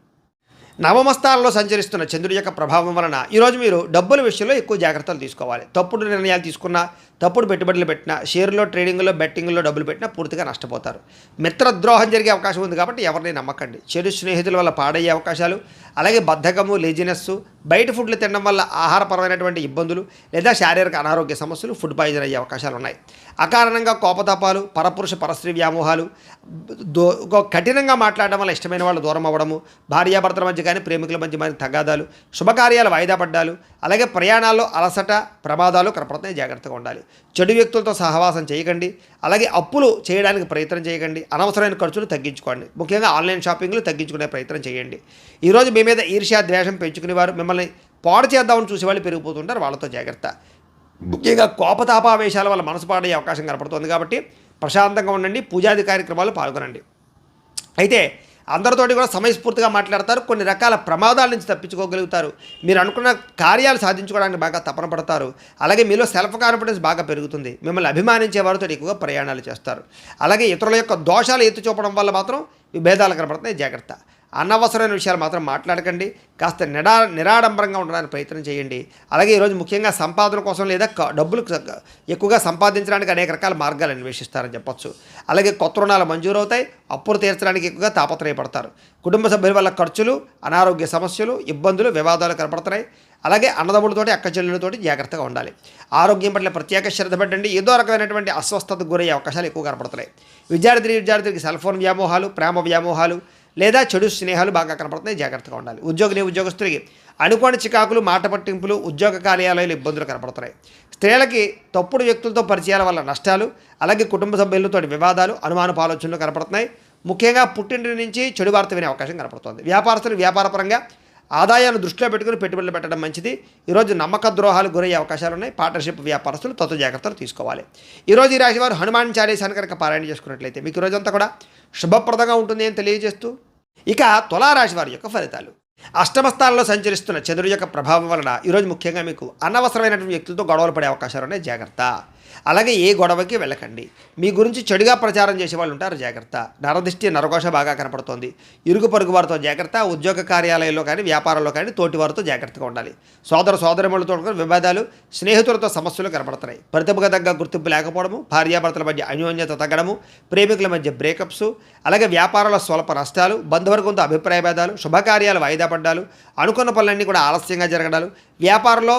నవమస్థానంలో సంచరిస్తున్న చంద్రుడి యొక్క ప్రభావం వలన ఈరోజు మీరు డబ్బుల విషయంలో ఎక్కువ జాగ్రత్తలు తీసుకోవాలి. తప్పుడు నిర్ణయాలు తీసుకున్నా, తప్పుడు పెట్టుబడులు పెట్టినా, షేర్లో, ట్రేడింగ్లో, బెట్టింగ్లో డబ్బులు పెట్టినా పూర్తిగా నష్టపోతారు. మిత్రద్రోహం జరిగే అవకాశం ఉంది కాబట్టి ఎవరిని నమ్మకండి. చెడు స్నేహితుల వల్ల పాడయ్యే అవకాశాలు, అలాగే బద్ధకము, లేజినెస్, బయట ఫుడ్లు తినడం వల్ల ఆహారపరమైనటువంటి ఇబ్బందులు లేదా శారీరక అనారోగ్య సమస్యలు, ఫుడ్ పాయిజన్ అయ్యే అవకాశాలు ఉన్నాయి. అకారణంగా కోపతాపాలు, పరపురుష పరస్త్రీ వ్యామోహాలు, కఠినంగా మాట్లాడడం వల్ల ఇష్టమైన వాళ్ళు దూరం అవ్వడము, భార్యాభర్తల మధ్య కానీ ప్రేమికుల మధ్య మరి తగాదాలు, శుభకార్యాలు వాయిదా పడ్డాలు, అలాగే ప్రయాణాల్లో అలసట, ప్రమాదాలు కనపడుతున్నాయి. జాగ్రత్తగా ఉండాలి. చెడు వ్యక్తులతో సహవాసం చేయకండి. అలాగే అప్పులు చేయడానికి ప్రయత్నం చేయకండి. అనవసరమైన ఖర్చులు తగ్గించుకోండి. ముఖ్యంగా ఆన్లైన్ షాపింగ్లు తగ్గించుకునే ప్రయత్నం చేయండి. ఈరోజు మీ మీద ఈర్ష్య, ద్వేషం పెంచుకునేవారు, మిమ్మల్ని పాడు చేద్దామని చూసే వాళ్ళు పెరిగిపోతుంటారు, వాళ్ళతో జాగ్రత్త. ముఖ్యంగా కోపతాపావేశాల వల్ల మనసు పాడయ్యే అవకాశం కనపడుతుంది కాబట్టి ప్రశాంతంగా ఉండండి, పూజాది కార్యక్రమాలు పాల్గొనండి. అయితే అందరితోటి కూడా సమయస్ఫూర్తిగా మాట్లాడతారు, కొన్ని రకాల ప్రమాదాల నుంచి తప్పించుకోగలుగుతారు, మీరు అనుకున్న కార్యాలు సాధించుకోవడానికి బాగా తపన పడతారు. అలాగే మీలో సెల్ఫ్ కాన్ఫిడెన్స్ బాగా పెరుగుతుంది, మిమ్మల్ని అభిమానించే వారితో ఎక్కువగా ప్రయాణాలు చేస్తారు. అలాగే ఇతరుల యొక్క దోషాలు ఎత్తి చూపడం వల్ల మాత్రం విభేదాలు కనపడుతున్నాయి, జాగ్రత్త. అనవసరమైన విషయాలు మాత్రం మాట్లాడకండి, కాస్త నిరాడంబరంగా ఉండడానికి ప్రయత్నం చేయండి. అలాగే ఈరోజు ముఖ్యంగా సంపాదన కోసం లేదా డబ్బులు ఎక్కువగా సంపాదించడానికి అనేక రకాల మార్గాలు అన్వేషిస్తారని చెప్పొచ్చు. అలాగే కొత్త రుణాలు మంజూరు అవుతాయి, అప్పులు తీర్చడానికి ఎక్కువగా తాపత్రయపడతారు. కుటుంబ సభ్యుల వల్ల ఖర్చులు, అనారోగ్య సమస్యలు, ఇబ్బందులు, వివాదాలు కనపడుతున్నాయి. అలాగే అన్నదమ్ములతోటి అక్క చెల్లెలతోటి జాగ్రత్తగా ఉండాలి. ఆరోగ్యం పట్ల ప్రత్యేక శ్రద్ధ పెట్టండి, ఏదో రకమైనటువంటి అస్వస్థతకు గురయ్యే అవకాశాలు ఎక్కువ కనపడుతున్నాయి. విద్యార్థికి సెల్ ఫోన్ వ్యామోహాలు, ప్రేమ వ్యామోహాలు లేదా చెడు స్నేహాలు బాగా కనపడుతున్నాయి, జాగ్రత్తగా ఉండాలి. ఉద్యోగస్తులకి అనుకోని చికాకులు, మాట పట్టింపులు, ఉద్యోగ కార్యాలయాలు ఇబ్బందులు కనపడుతున్నాయి. స్త్రీలకి తప్పుడు వ్యక్తులతో పరిచయాల వల్ల నష్టాలు, అలాగే కుటుంబ సభ్యులతో వివాదాలు, అనుమానపు ఆలోచనలు కనపడుతున్నాయి. ముఖ్యంగా పుట్టింటి నుంచి చెడు వార్త వినే అవకాశం కనపడుతుంది. వ్యాపారస్తులు వ్యాపారపరంగా ఆదాయాన్ని దృష్టిలో పెట్టుకుని పెట్టుబడులు పెట్టడం మంచిది. ఈరోజు నమ్మక ద్రోహాలు గురయ్యే అవకాశాలు ఉన్నాయి. పార్ట్నర్షిప్ వ్యాపారస్తులు తత్వ జాగ్రత్తలు తీసుకోవాలి. ఈరోజు ఈ రాశి వారు హనుమాన్ చాలీసాన్ని కనుక పారాయణ చేసుకున్నట్లయితే మీకు ఈరోజంతా కూడా శుభప్రదంగా ఉంటుంది అని తెలియజేస్తూ, ఇక తులారాశి వారి యొక్క ఫలితాలు. అష్టమ స్థానంలో సంచరిస్తున్న చంద్రుడి యొక్క ప్రభావం వలన ఈరోజు ముఖ్యంగా మీకు అనవసరమైనటువంటి వ్యక్తులతో గొడవలు పడే అవకాశాలు ఉన్నాయి, జాగ్రత్త. అలాగే ఏ గొడవకి వెళ్ళకండి, మీ గురించి చెడుగా ప్రచారం చేసే వాళ్ళు ఉంటారు, జాగ్రత్త. నరదిష్టి నరఘోష బాగా కనపడుతోంది. ఇరుగు పొరుగు వారితో జాగ్రత్త. ఉద్యోగ కార్యాలయంలో కానీ వ్యాపారంలో కానీ తోటి వారితో జాగ్రత్తగా ఉండాలి. సోదరిమణులతో విభేదాలు, స్నేహితులతో సమస్యలు కనపడుతున్నాయి. ప్రతిభకు తగ్గ గుర్తింపు లేకపోవడము, భార్యాభర్తల మధ్య అన్యోన్యత తగ్గడము, ప్రేమికుల మధ్య బ్రేకప్స్, అలాగే వ్యాపారంలో స్వల్ప నష్టాలు, బంధువర్గంతో అభిప్రాయ భేదాలు, శుభకార్యాలు వాయిదా పడ్డాలు, అనుకున్న పనులన్నీ కూడా ఆలస్యంగా జరగడాలు, వ్యాపారంలో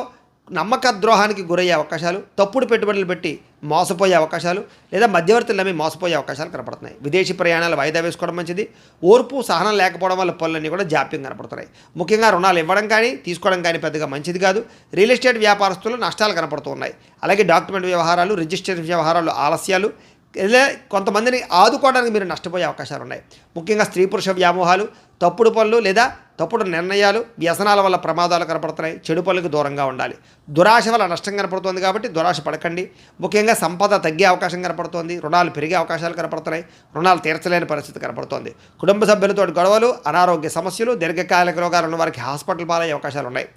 నమ్మక ద్రోహానికి గురయ్యే అవకాశాలు, తప్పుడు పెట్టుబడులు పెట్టి మోసపోయే అవకాశాలు లేదా మధ్యవర్తులు నమ్మి మోసపోయే అవకాశాలు కనపడుతున్నాయి. విదేశీ ప్రయాణాలు వాయిదా వేసుకోవడం మంచిది. ఓర్పు సహనం లేకపోవడం వల్ల పనులన్నీ కూడా జాప్యం కనపడుతున్నాయి. ముఖ్యంగా రుణాలు ఇవ్వడం కానీ తీసుకోవడం కానీ పెద్దగా మంచిది కాదు. రియల్ ఎస్టేట్ వ్యాపారస్తులు నష్టాలు కనపడుతున్నాయి. అలాగే డాక్యుమెంట్ వ్యవహారాలు, రిజిస్ట్రేషన్ వ్యవహారాలు ఆలస్యాలు, ఇలా కొంతమందిని ఆదుకోవడానికి మీరు నష్టపోయే అవకాశాలు ఉన్నాయి. ముఖ్యంగా స్త్రీ పురుష వ్యామోహాలు, తప్పుడు పనులు లేదా తప్పుడు నిర్ణయాలు, వ్యసనాల వల్ల ప్రమాదాలు కనపడుతున్నాయి. చెడు పనులకు దూరంగా ఉండాలి. దురాశ వల్ల నష్టం కనపడుతుంది కాబట్టి దురాశ పడకండి. ముఖ్యంగా సంపద తగ్గే అవకాశం కనపడుతోంది, రుణాలు పెరిగే అవకాశాలు కనపడుతున్నాయి, రుణాలు తీర్చలేని పరిస్థితి కనపడుతోంది. కుటుంబ సభ్యులతో గొడవలు, అనారోగ్య సమస్యలు, దీర్ఘకాలిక రోగాలు ఉన్న వారికి హాస్పిటల్ పాలయ్యే అవకాశాలు ఉన్నాయి.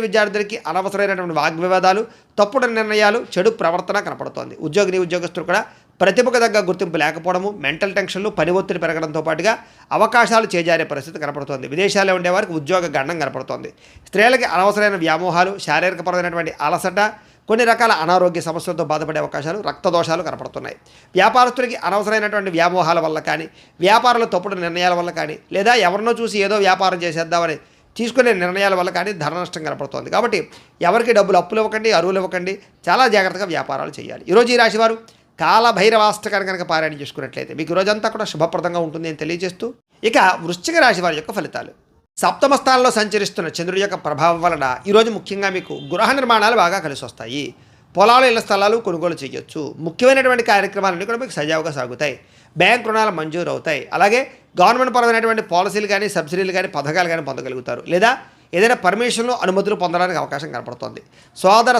విద్యార్థులకి అనవసరమైనటువంటి వాగ్వివాదాలు, తప్పుడు నిర్ణయాలు, చెడు ప్రవర్తన కనపడుతోంది. ఉద్యోగస్తులు కూడా ప్రతిభకు తగ్గ గుర్తింపు లేకపోవడము, మెంటల్ టెన్షన్లు, పని ఒత్తిడి పెరగడంతో పాటుగా అవకాశాలు చేజారే పరిస్థితి కనపడుతోంది. విదేశాల్లో ఉండేవారికి ఉద్యోగ గండం కనపడుతోంది. స్త్రీలకి అనవసరమైన వ్యామోహాలు, శారీరకపరమైనటువంటి అలసట, కొన్ని రకాల అనారోగ్య సమస్యలతో బాధపడే అవకాశాలు, రక్తదోషాలు కనపడుతున్నాయి. వ్యాపారస్తులకి అనవసరమైనటువంటి వ్యామోహాల వల్ల కానీ, వ్యాపారంలో తప్పుడు నిర్ణయాల వల్ల కానీ, లేదా ఎవరినో చూసి ఏదో వ్యాపారం చేసేద్దామని తీసుకునే నిర్ణయాల వల్ల కానీ ధన నష్టం కనపడుతోంది. కాబట్టి ఎవరికి డబ్బులు అప్పులు ఇవ్వకండి, అరువులు ఇవ్వకండి, చాలా జాగ్రత్తగా వ్యాపారాలు చేయాలి. ఈరోజు ఈ రాశివారు కాలభైరవాష్టకాన్ని కనుక పారాయణ చేసుకున్నట్లయితే మీకు రోజంతా కూడా శుభప్రదంగా ఉంటుంది అని తెలియజేస్తూ, ఇక వృశ్చిక రాశి వారి యొక్క ఫలితాలు. సప్తమ స్థానంలో సంచరిస్తున్న చంద్రుడి యొక్క ప్రభావం వలన ఈరోజు ముఖ్యంగా మీకు గృహ నిర్మాణాలు బాగా కలిసి వస్తాయి. పొలాలు, ఇళ్ల స్థలాలు కొనుగోలు చేయొచ్చు. ముఖ్యమైనటువంటి కార్యక్రమాలన్నీ కూడా మీకు సజావుగా సాగుతాయి. బ్యాంక్ రుణాలు మంజూరు అవుతాయి. అలాగే గవర్నమెంట్ పరమైనటువంటి పాలసీలు కానీ, సబ్సిడీలు కానీ, పథకాలు కానీ పొందగలుగుతారు. లేదా ఏదైనా పర్మిషన్లు, అనుమతులు పొందడానికి అవకాశం కనపడుతుంది.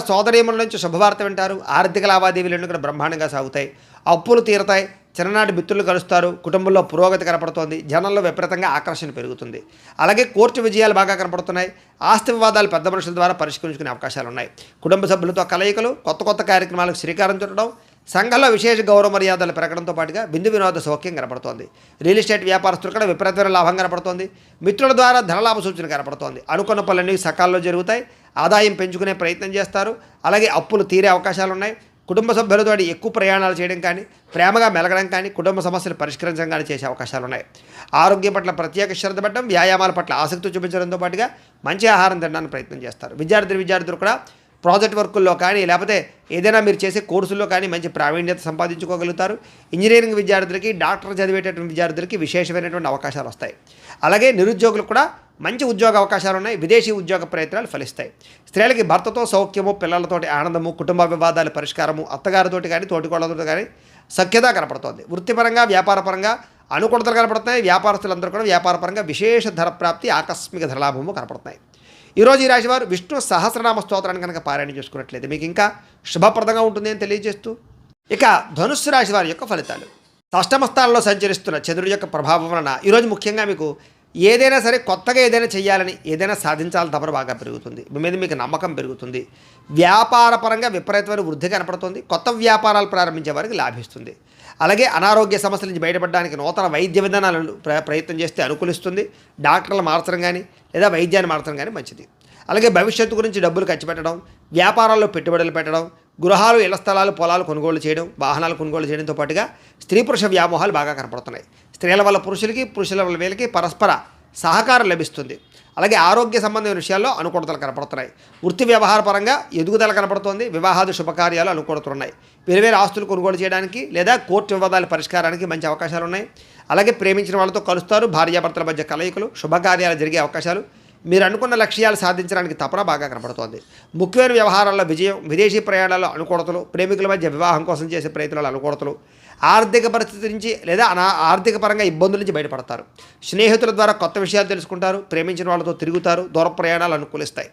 సోదరీమణుల నుంచి శుభవార్త వింటారు. ఆర్థిక లావాదేవీలన్నీ కూడా బ్రహ్మాండంగా సాగుతాయి. అప్పులు తీరతాయి. చిన్ననాటి మిత్రులు కలుస్తారు. కుటుంబంలో పురోగతి కనపడుతోంది. జనంలో విపరీతంగా ఆకర్షణ పెరుగుతుంది. అలాగే కోర్టు విజయాలు బాగా కనపడుతున్నాయి. ఆస్తి వివాదాలు పెద్ద మనుషుల ద్వారా పరిష్కరించుకునే అవకాశాలు ఉన్నాయి. కుటుంబ సభ్యులతో కలయికలు, కొత్త కార్యక్రమాలకు శ్రీకారం చుట్టడం, సంఘంలో విశేష గౌరవ మర్యాదలు పెరగడంతో పాటుగా విందు వినోద సౌఖ్యం కనపడుతోంది. రియల్ ఎస్టేట్ వ్యాపారస్తులు కూడా విపరీతమైన లాభం కనపడుతోంది. మిత్రుల ద్వారా ధనలాభ సూచన కనపడుతోంది. అనుకున్న పనులన్నీ సకాలంలో జరుగుతాయి. ఆదాయం పెంచుకునే ప్రయత్నం చేస్తారు. అలాగే అప్పులు తీరే అవకాశాలు ఉన్నాయి. కుటుంబ సభ్యులతో ఎక్కువ ప్రయాణాలు చేయడం కానీ, ప్రేమగా మెలగడం కానీ, కుటుంబ సమస్యలు పరిష్కరించడం కానీ చేసే అవకాశాలు ఉన్నాయి. ఆరోగ్యం పట్ల ప్రత్యేక శ్రద్ధ పెట్టడం, వ్యాయామాల పట్ల ఆసక్తి చూపించడంతో పాటుగా మంచి ఆహారం తినడానికి ప్రయత్నం చేస్తారు. విద్యార్థులు కూడా ప్రాజెక్ట్ వర్కుల్లో కానీ, లేకపోతే ఏదైనా మీరు చేసే కోర్సుల్లో కానీ మంచి ప్రావీణ్యత సంపాదించుకోగలుగుతారు. ఇంజనీరింగ్ విద్యార్థులకి, డాక్టర్ చదివేటటువంటి విద్యార్థులకి విశేషమైనటువంటి అవకాశాలు వస్తాయి. అలాగే నిరుద్యోగులకు కూడా మంచి ఉద్యోగ అవకాశాలు ఉన్నాయి. విదేశీ ఉద్యోగ ప్రయత్నాలు ఫలిస్తాయి. స్త్రీలకి భర్తతో సౌఖ్యము, పిల్లలతోటి ఆనందము, కుటుంబ వివాదాల పరిష్కారము, అత్తగారితోటి కానీ, తోటికోళ్ళతో కానీ సఖ్యత కనపడుతోంది. వృత్తిపరంగా, వ్యాపారపరంగా అనుకూలతలు కనపడుతున్నాయి. వ్యాపారస్తులందరూ కూడా వ్యాపారపరంగా విశేష ధర ప్రాప్తి, ఆకస్మిక ధరలాభము కనపడుతున్నాయి. ఈరోజు ఈ రాశివారు విష్ణు సహస్రనామ స్తోత్రాన్ని కనుక పారాయణ చేసుకున్నట్లయితే మీకు ఇంకా శుభప్రదంగా ఉంటుంది అని తెలియజేస్తూ, ఇక ధనుస్సు రాశి వారి యొక్క ఫలితాలు. అష్టమ స్థానంలో సంచరిస్తున్న చంద్రుడి యొక్క ప్రభావం వలన ఈరోజు ముఖ్యంగా మీకు ఏదైనా సరే కొత్తగా ఏదైనా చేయాలని, ఏదైనా సాధించాలని తపన బాగా పెరుగుతుంది. మీ మీద మీకు నమ్మకం పెరుగుతుంది. వ్యాపార పరంగా విపరీతమైన వృద్ధి కనపడుతుంది. కొత్త వ్యాపారాలు ప్రారంభించే వారికి లాభిస్తుంది. అలాగే అనారోగ్య సమస్యల నుంచి బయటపడడానికి నూతన వైద్య విధానాలను ప్రయత్నం చేస్తే అనుకూలిస్తుంది. డాక్టర్లు మార్చడం కానీ లేదా వైద్యాన్ని మార్చడం కానీ మంచిది. అలాగే భవిష్యత్తు గురించి డబ్బులు ఖర్చు పెట్టడం, వ్యాపారాల్లో పెట్టుబడులు పెట్టడం, గృహాలు, ఇళ్ల స్థలాలు, పొలాలు కొనుగోలు చేయడం, వాహనాలు కొనుగోలు చేయడంతో పాటుగా స్త్రీ పురుష వ్యామోహాలు బాగా కనపడుతున్నాయి. స్త్రీల వల్ల పురుషులకి, పురుషుల వల్ల వీళ్ళకి పరస్పర సహకారం లభిస్తుంది. అలాగే ఆరోగ్య సంబంధమైన విషయాల్లో అనుకూలతలు కనపడుతున్నాయి. వృత్తి వ్యవహార పరంగా ఎదుగుదల కనపడుతోంది. వివాహాది శుభకార్యాలు అనుకూలతలున్నాయి. వేరు ఆస్తులు కొనుగోలు చేయడానికి లేదా కోర్టు వివాదాల పరిష్కారానికి మంచి అవకాశాలు ఉన్నాయి. అలాగే ప్రేమించిన వాళ్ళతో కలుస్తారు. భార్యాభర్తల మధ్య కలయికలు, శుభకార్యాలు జరిగే అవకాశాలు, మీరు అనుకున్న లక్ష్యాలు సాధించడానికి తపన బాగా కనపడుతోంది. ముఖ్యమైన వ్యవహారాల్లో విజయం, విదేశీ ప్రయాణాల్లో అనుకూలతలు, ప్రేమికుల మధ్య వివాహం కోసం చేసే ప్రయత్నాలు అనుకూలతలు, ఆర్థిక పరిస్థితి నుంచి లేదా ఆర్థిక పరంగా ఇబ్బందుల నుంచి బయటపడతారు. స్నేహితుల ద్వారా కొత్త విషయాలు తెలుసుకుంటారు. ప్రేమించిన వాళ్ళతో తిరుగుతారు. దూర ప్రయాణాలు అనుకూలిస్తాయి.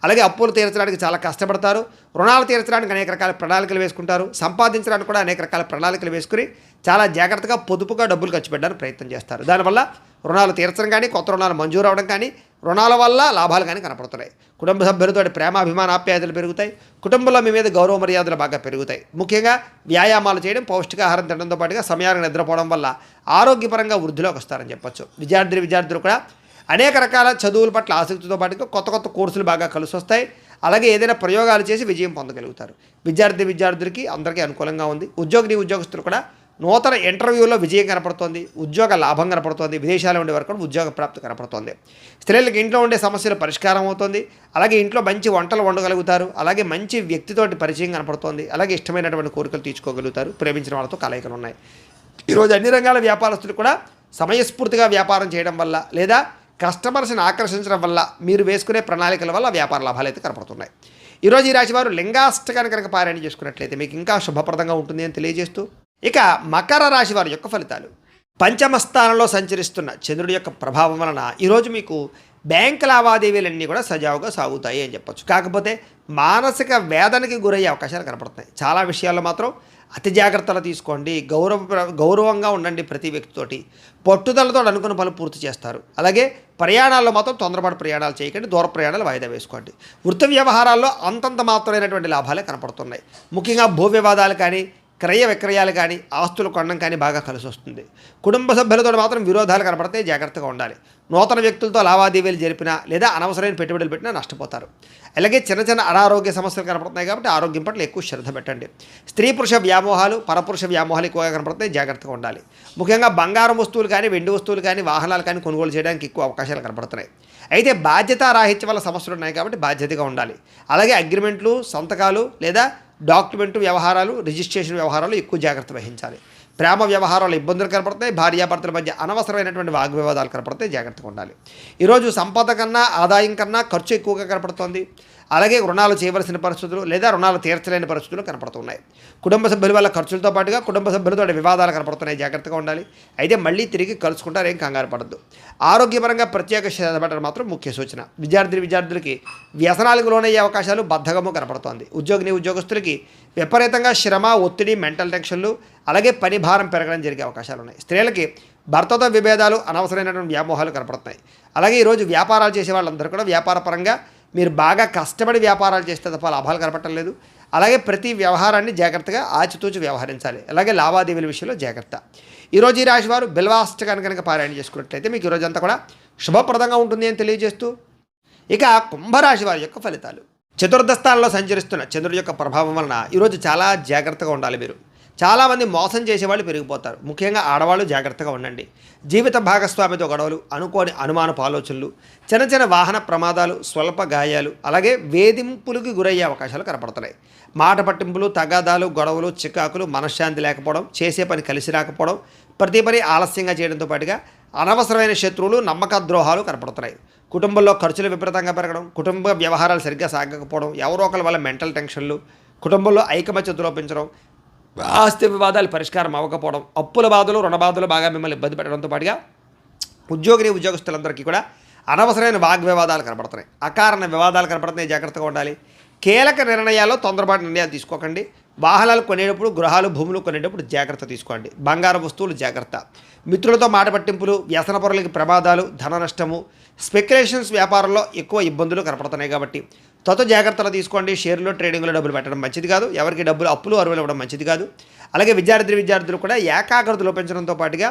అలాగే అప్పులు తీర్చడానికి చాలా కష్టపడతారు. రుణాలు తీర్చడానికి అనేక రకాల ప్రణాళికలు వేసుకుంటారు. సంపాదించడానికి కూడా అనేక రకాల ప్రణాళికలు వేసుకుని చాలా జాగ్రత్తగా పొదుపుగా డబ్బులు ఖర్చు పెట్టడానికి ప్రయత్నం చేస్తారు. దానివల్ల రుణాలు తీర్చడం కానీ, కొత్త రుణాలు మంజూరు అవడం కానీ, రుణాల వల్ల లాభాలు కానీ కనపడుతున్నాయి. కుటుంబ సభ్యులతో ప్రేమ, అభిమాన, ఆప్యాయతలు పెరుగుతాయి. కుటుంబంలో మీ మీద గౌరవ మర్యాదలు బాగా పెరుగుతాయి. ముఖ్యంగా వ్యాయామాలు చేయడం, పౌష్టికాహారం తినడంతో పాటుగా సమయానికి నిద్రపోవడం వల్ల ఆరోగ్యపరంగా వృద్ధిలోకి వస్తారని చెప్పొచ్చు. విద్యార్థులు కూడా అనేక రకాల చదువుల పట్ల ఆసక్తితో పాటుగా కొత్త కోర్సులు బాగా కలిసి వస్తాయి. అలాగే ఏదైనా ప్రయోగాలు చేసి విజయం పొందగలుగుతారు. విద్యార్థులకి అందరికీ అనుకూలంగా ఉంది. ఉద్యోగస్తులు కూడా నూతన ఇంటర్వ్యూలో విజయం కనపడుతోంది. ఉద్యోగ లాభం కనపడుతోంది. విదేశాల్లో ఉండే వరకు కూడా ఉద్యోగ ప్రాప్తి కనపడుతోంది. స్త్రీలకు ఇంట్లో ఉండే సమస్యలు పరిష్కారం అవుతుంది. అలాగే ఇంట్లో మంచి వంటలు వండగలుగుతారు. అలాగే మంచి వ్యక్తితోటి పరిచయం కనపడుతోంది. అలాగే ఇష్టమైనటువంటి కోరికలు తీర్చుకోగలుగుతారు. ప్రేమించిన వాళ్ళతో కలయికలు ఉన్నాయి. ఈరోజు అన్ని రంగాల వ్యాపారస్తులు కూడా సమయస్ఫూర్తిగా వ్యాపారం చేయడం వల్ల లేదా కస్టమర్స్ని ఆకర్షించడం వల్ల మీరు వేసుకునే ప్రణాళికల వల్ల వ్యాపార లాభాలు అయితే కనపడుతున్నాయి. ఈరోజు ఈ రాశి వారు లింగాష్టకాన్ని కనుక పారాయణ చేసుకున్నట్లయితే మీకు ఇంకా శుభప్రదంగా ఉంటుంది అని తెలియజేస్తూ, ఇక మకర రాశి వారి యొక్క ఫలితాలు. పంచమ స్థానంలో సంచరిస్తున్న చంద్రుడి యొక్క ప్రభావం వలన ఈరోజు మీకు బ్యాంక్ లావాదేవీలన్నీ కూడా సజావుగా సాగుతాయి అని చెప్పొచ్చు. కాకపోతే మానసిక వేదనకి గురయ్యే అవకాశాలు కనపడుతున్నాయి. చాలా విషయాల్లో మాత్రం అతి జాగ్రత్తలు తీసుకోండి. గౌరవంగా ఉండండి. ప్రతి వ్యక్తితోటి పట్టుదలతో అనుకున్న పనులు పూర్తి చేస్తారు. అలాగే ప్రయాణాల్లో మాత్రం తొందరపాటు ప్రయాణాలు చేయకండి. దూర ప్రయాణాలు వాయిదా వేసుకోండి. వృత్తి వ్యవహారాల్లో అంతంత మాత్రమైనటువంటి లాభాలే కనపడుతున్నాయి. ముఖ్యంగా భూ వివాదాలు కానీ, క్రయ విక్రయాలు కానీ, ఆస్తులు కొనడం కానీ బాగా కలిసి వస్తుంది. కుటుంబ సభ్యులతో మాత్రం విరోధాలు కనపడితే జాగ్రత్తగా ఉండాలి. నూతన వ్యక్తులతో లావాదేవీలు జరిపినా లేదా అనవసరమైన పెట్టుబడులు పెట్టినా నష్టపోతారు. అలాగే చిన్న అనారోగ్య సమస్యలు కనపడుతున్నాయి కాబట్టి ఆరోగ్యం పట్ల ఎక్కువ శ్రద్ధ పెట్టండి. స్త్రీ పురుష వ్యామోహాలు, పరపురుష వ్యామోహాలు ఎక్కువగా కనపడుతున్నాయి. జాగ్రత్తగా ఉండాలి. ముఖ్యంగా బంగారం వస్తువులు కానీ, వెండి వస్తువులు కానీ, వాహనాలు కానీ కొనుగోలు చేయడానికి ఎక్కువ అవకాశాలు కనపడుతున్నాయి. అయితే బాధ్యతారాహిత్యం వల్ల సమస్యలు ఉన్నాయి కాబట్టి బాధ్యతగా ఉండాలి. అలాగే అగ్రిమెంట్లు, సంతకాలు లేదా డాక్యుమెంట్ వ్యవహారాలు, రిజిస్ట్రేషన్ వ్యవహారాలు ఎక్కువ జాగ్రత్త వహించాలి. ప్రేమ వ్యవహారాలు ఇబ్బందులు కనపడతాయి. భార్యాభర్తల మధ్య అనవసరమైనటువంటి వాగ్వివాదాలు కనపడతాయి. జాగ్రత్తగా ఉండాలి. ఈరోజు సంపద కన్నా, ఆదాయం కన్నా ఖర్చు ఎక్కువగా కనపడుతోంది. అలాగే రుణాలు చేయవలసిన పరిస్థితులు లేదా రుణాలు తీర్చలేని పరిస్థితులు కనపడుతున్నాయి. కుటుంబ సభ్యుల వల్ల ఖర్చులతో పాటుగా కుటుంబ సభ్యులతో వివాదాలు కనపడుతున్నాయి. జాగ్రత్తగా ఉండాలి. అయితే మళ్ళీ తిరిగి కలుసుకుంటారు. ఏం కంగారు పడద్దు. ఆరోగ్యపరంగా ప్రత్యేక శ్రద్ధ పెట్టడం మాత్రం ముఖ్య సూచన. విద్యార్థులకి వ్యసనాలకు లోనయ్యే అవకాశాలు, బద్ధకము కనపడుతోంది. ఉద్యోగస్తులకి విపరీతంగా శ్రమ, ఒత్తిడి, మెంటల్ టెన్షన్లు, అలాగే పని భారం పెరగడం జరిగే అవకాశాలు ఉన్నాయి. స్త్రీలకి భర్తతో విభేదాలు, అనవసరమైనటువంటి వ్యామోహాలు కనపడుతున్నాయి. అలాగే ఈరోజు వ్యాపారాలు చేసే వాళ్ళందరూ కూడా వ్యాపారపరంగా మీరు బాగా కష్టపడి వ్యాపారాలు చేస్తే తప్ప లాభాలు కనపడటం లేదు. అలాగే ప్రతి వ్యవహారాన్ని జాగ్రత్తగా ఆచితూచి వ్యవహరించాలి. అలాగే లావాదేవీల విషయంలో జాగ్రత్త. ఈరోజు ఈ రాశి వారు బిల్వాష్టకాన్ని కనుక పారాయణ చేసుకున్నట్లయితే మీకు ఈరోజు అంతా కూడా శుభప్రదంగా ఉంటుంది అని తెలియజేస్తూ, ఇక కుంభరాశి వారి యొక్క ఫలితాలు. చతుర్థ స్థానంలో సంచరిస్తున్న చంద్రుడి యొక్క ప్రభావం వలన ఈరోజు చాలా జాగ్రత్తగా ఉండాలి. మీరు చాలామంది మోసం చేసేవాళ్ళు పెరిగిపోతారు. ముఖ్యంగా ఆడవాళ్ళు జాగ్రత్తగా ఉండండి. జీవిత భాగస్వామితో గొడవలు, అనుకోని అనుమానపు ఆలోచనలు, చిన్న వాహన ప్రమాదాలు, స్వల్ప గాయాలు, అలాగే వేధింపులకు గురయ్యే అవకాశాలు కనపడుతున్నాయి. మాట పట్టింపులు, తగాదాలు, గొడవలు, చికాకులు, మనశ్శాంతి లేకపోవడం, చేసే పని కలిసి రాకపోవడం, ప్రతి పని ఆలస్యంగా చేయడంతో పాటుగా అనవసరమైన శత్రువులు, నమ్మక ద్రోహాలు కనపడుతున్నాయి. కుటుంబంలో ఖర్చులు విపరీతంగా పెరగడం, కుటుంబ వ్యవహారాలు సరిగ్గా సాగకపోవడం, ఎవరో ఒకరి వల్ల మెంటల్ టెన్షన్లు, కుటుంబంలో ఐకమత్యత లోపించడం, ఆస్తి వివాదాలు పరిష్కారం అవ్వకపోవడం, అప్పుల బాధలు, రుణ బాధలు బాగా మిమ్మల్ని ఇబ్బంది పెట్టడంతో పాటుగా ఉద్యోగస్తులందరికీ కూడా అనవసరమైన వాగ్వివాదాలు కనపడుతున్నాయి, అకారణ వివాదాలు కనపడుతున్నాయి, జాగ్రత్తగా ఉండాలి. కీలక నిర్ణయాల్లో తొందరపాటు నిర్ణయాలు తీసుకోకండి. వాహనాలు కొనేటప్పుడు, గృహాలు, భూములు కొనేటప్పుడు జాగ్రత్త తీసుకోండి. బంగారు వస్తువులు జాగ్రత్త. మిత్రులతో మాట పట్టింపులు, వ్యసన పరులకి ప్రమాదాలు, ధన నష్టము, స్పెక్యులేషన్స్ వ్యాపారంలో ఎక్కువ ఇబ్బందులు కనపడుతున్నాయి. కాబట్టి జాగ్రత్తలు తీసుకోండి. షేర్లో, ట్రేడింగ్లో డబ్బులు పెట్టడం మంచిది కాదు. ఎవరికి డబ్బులు అప్పులు అరువులు ఇవ్వడం మంచిది కాదు. అలాగే విద్యార్థులు కూడా ఏకాగ్రత లోపించడంతో పాటుగా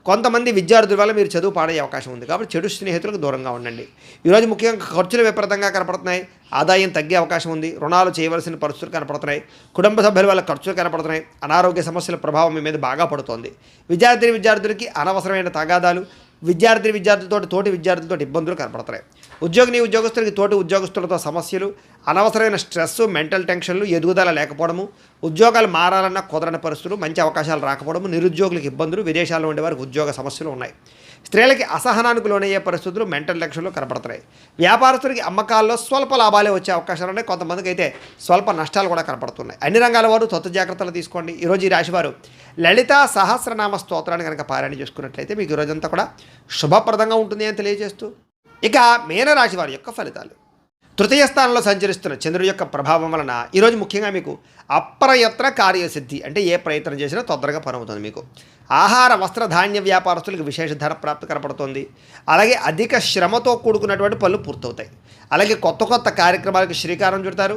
కొంతమంది విద్యార్థుల వల్ల మీరు చదువు పాడే అవకాశం ఉంది. కాబట్టి చెడు స్నేహితులకు దూరంగా ఉండండి. ఈరోజు ముఖ్యంగా ఖర్చులు విపరీతంగా కనపడుతున్నాయి. ఆదాయం తగ్గే అవకాశం ఉంది. రుణాలు చేయవలసిన పరిస్థితులు కనపడుతున్నాయి. కుటుంబ సభ్యుల వల్ల ఖర్చులు కనపడుతున్నాయి. అనారోగ్య సమస్యల ప్రభావం మీ మీద బాగా పడుతోంది. విద్యార్థులకి అనవసరమైన తగాదాలు, తోటి విద్యార్థులతో ఇబ్బందులు కనపడుతున్నాయి. ఉద్యోగస్తులకి తోటి ఉద్యోగస్తులతో సమస్యలు, అనవసరమైన స్ట్రెస్, మెంటల్ టెన్షన్లు, ఎదుగుదల లేకపోవడము, ఉద్యోగాలు మారాలన్నా కుదరని పరిస్థితులు, మంచి అవకాశాలు రాకపోవడము, నిరుద్యోగులకు ఇబ్బందులు, విదేశాల్లో ఉండేవారికి ఉద్యోగ సమస్యలు ఉన్నాయి. స్త్రీలకి అసహనానికి లోనయ్యే పరిస్థితులు, మెంటల్ టెన్షన్లు కనపడుతున్నాయి. వ్యాపారస్తులకి అమ్మకాల్లో స్వల్ప లాభాలే వచ్చే అవకాశాలు ఉన్నాయి. కొంతమందికి అయితే స్వల్ప నష్టాలు కూడా కనపడుతున్నాయి. అన్ని రంగాల వారు జాగ్రత్తలు తీసుకోండి. ఈరోజు ఈ రాశివారు లలితా సహస్రనామ స్తోత్రాన్ని కనుక పారాయణ చేసుకున్నట్లయితే మీకు ఈరోజంతా కూడా శుభప్రదంగా ఉంటుంది అని తెలియజేస్తూ, ఇక మీనరాశి వారి యొక్క ఫలితాలు. తృతీయ స్థానంలో సంచరిస్తున్న చంద్రుడి యొక్క ప్రభావం వలన ఈరోజు ముఖ్యంగా మీకు అప్రయత్న కార్యసిద్ధి, అంటే ఏ ప్రయత్నం చేసినా తొందరగా పనవుతుంది. మీకు ఆహార, వస్త్ర, ధాన్య వ్యాపారస్తులకు విశేష ధర ప్రాప్తి కనపడుతుంది. అలాగే అధిక శ్రమతో కూడుకున్నటువంటి పనులు పూర్తవుతాయి. అలాగే కొత్త కార్యక్రమాలకు శ్రీకారం చుడతారు.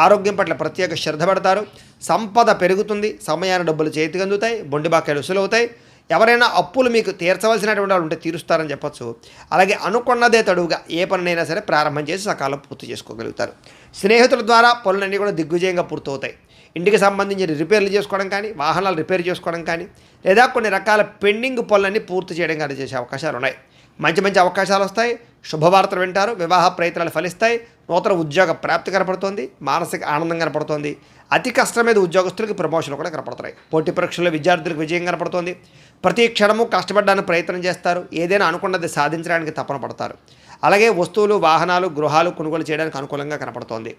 ఆరోగ్యం పట్ల ప్రత్యేక శ్రద్ధ పెడతారు. సంపద పెరుగుతుంది. సమయాన్ని డబ్బులు చేతికి అందుతాయి. బొండిబాకాయలు వసూలవుతాయి. ఎవరైనా అప్పులు మీకు తీర్చవలసినటువంటి వాళ్ళు ఉంటే తీరుస్తారని చెప్పొచ్చు. అలాగే అనుకున్నదే తడువుగా ఏ పనినైనా సరే ప్రారంభం చేసి సకాలం పూర్తి చేసుకోగలుగుతారు. స్నేహితుల ద్వారా పనులన్నీ కూడా దిగ్విజయంగా పూర్తవుతాయి. ఇంటికి సంబంధించిన రిపేర్లు చేసుకోవడం కానీ, వాహనాలు రిపేర్ చేసుకోవడం కానీ, లేదా కొన్ని రకాల పెండింగ్ పనులన్నీ పూర్తి చేయడం కానీ చేసే అవకాశాలు ఉన్నాయి. మంచి అవకాశాలు వస్తాయి. శుభవార్తలు వింటారు. వివాహ ప్రయత్నాలు ఫలిస్తాయి. నూతన ఉద్యోగ ప్రాప్తి కనపడుతోంది. మానసిక ఆనందం కనపడుతోంది. అతి కష్టం మీద ఉద్యోగస్తులకి ప్రమోషన్లు కూడా కనపడుతున్నాయి. పోటీ పరీక్షల్లో విద్యార్థులకు విజయం కనపడుతోంది. ప్రతి క్షణము కష్టపడడానికి ప్రయత్నం చేస్తారు. ఏదైనా అనుకున్నది సాధించడానికి తపన పడతారు. అలాగే వస్తువులు, వాహనాలు, గృహాలు కొనుగోలు చేయడానికి అనుకూలంగా కనపడుతోంది.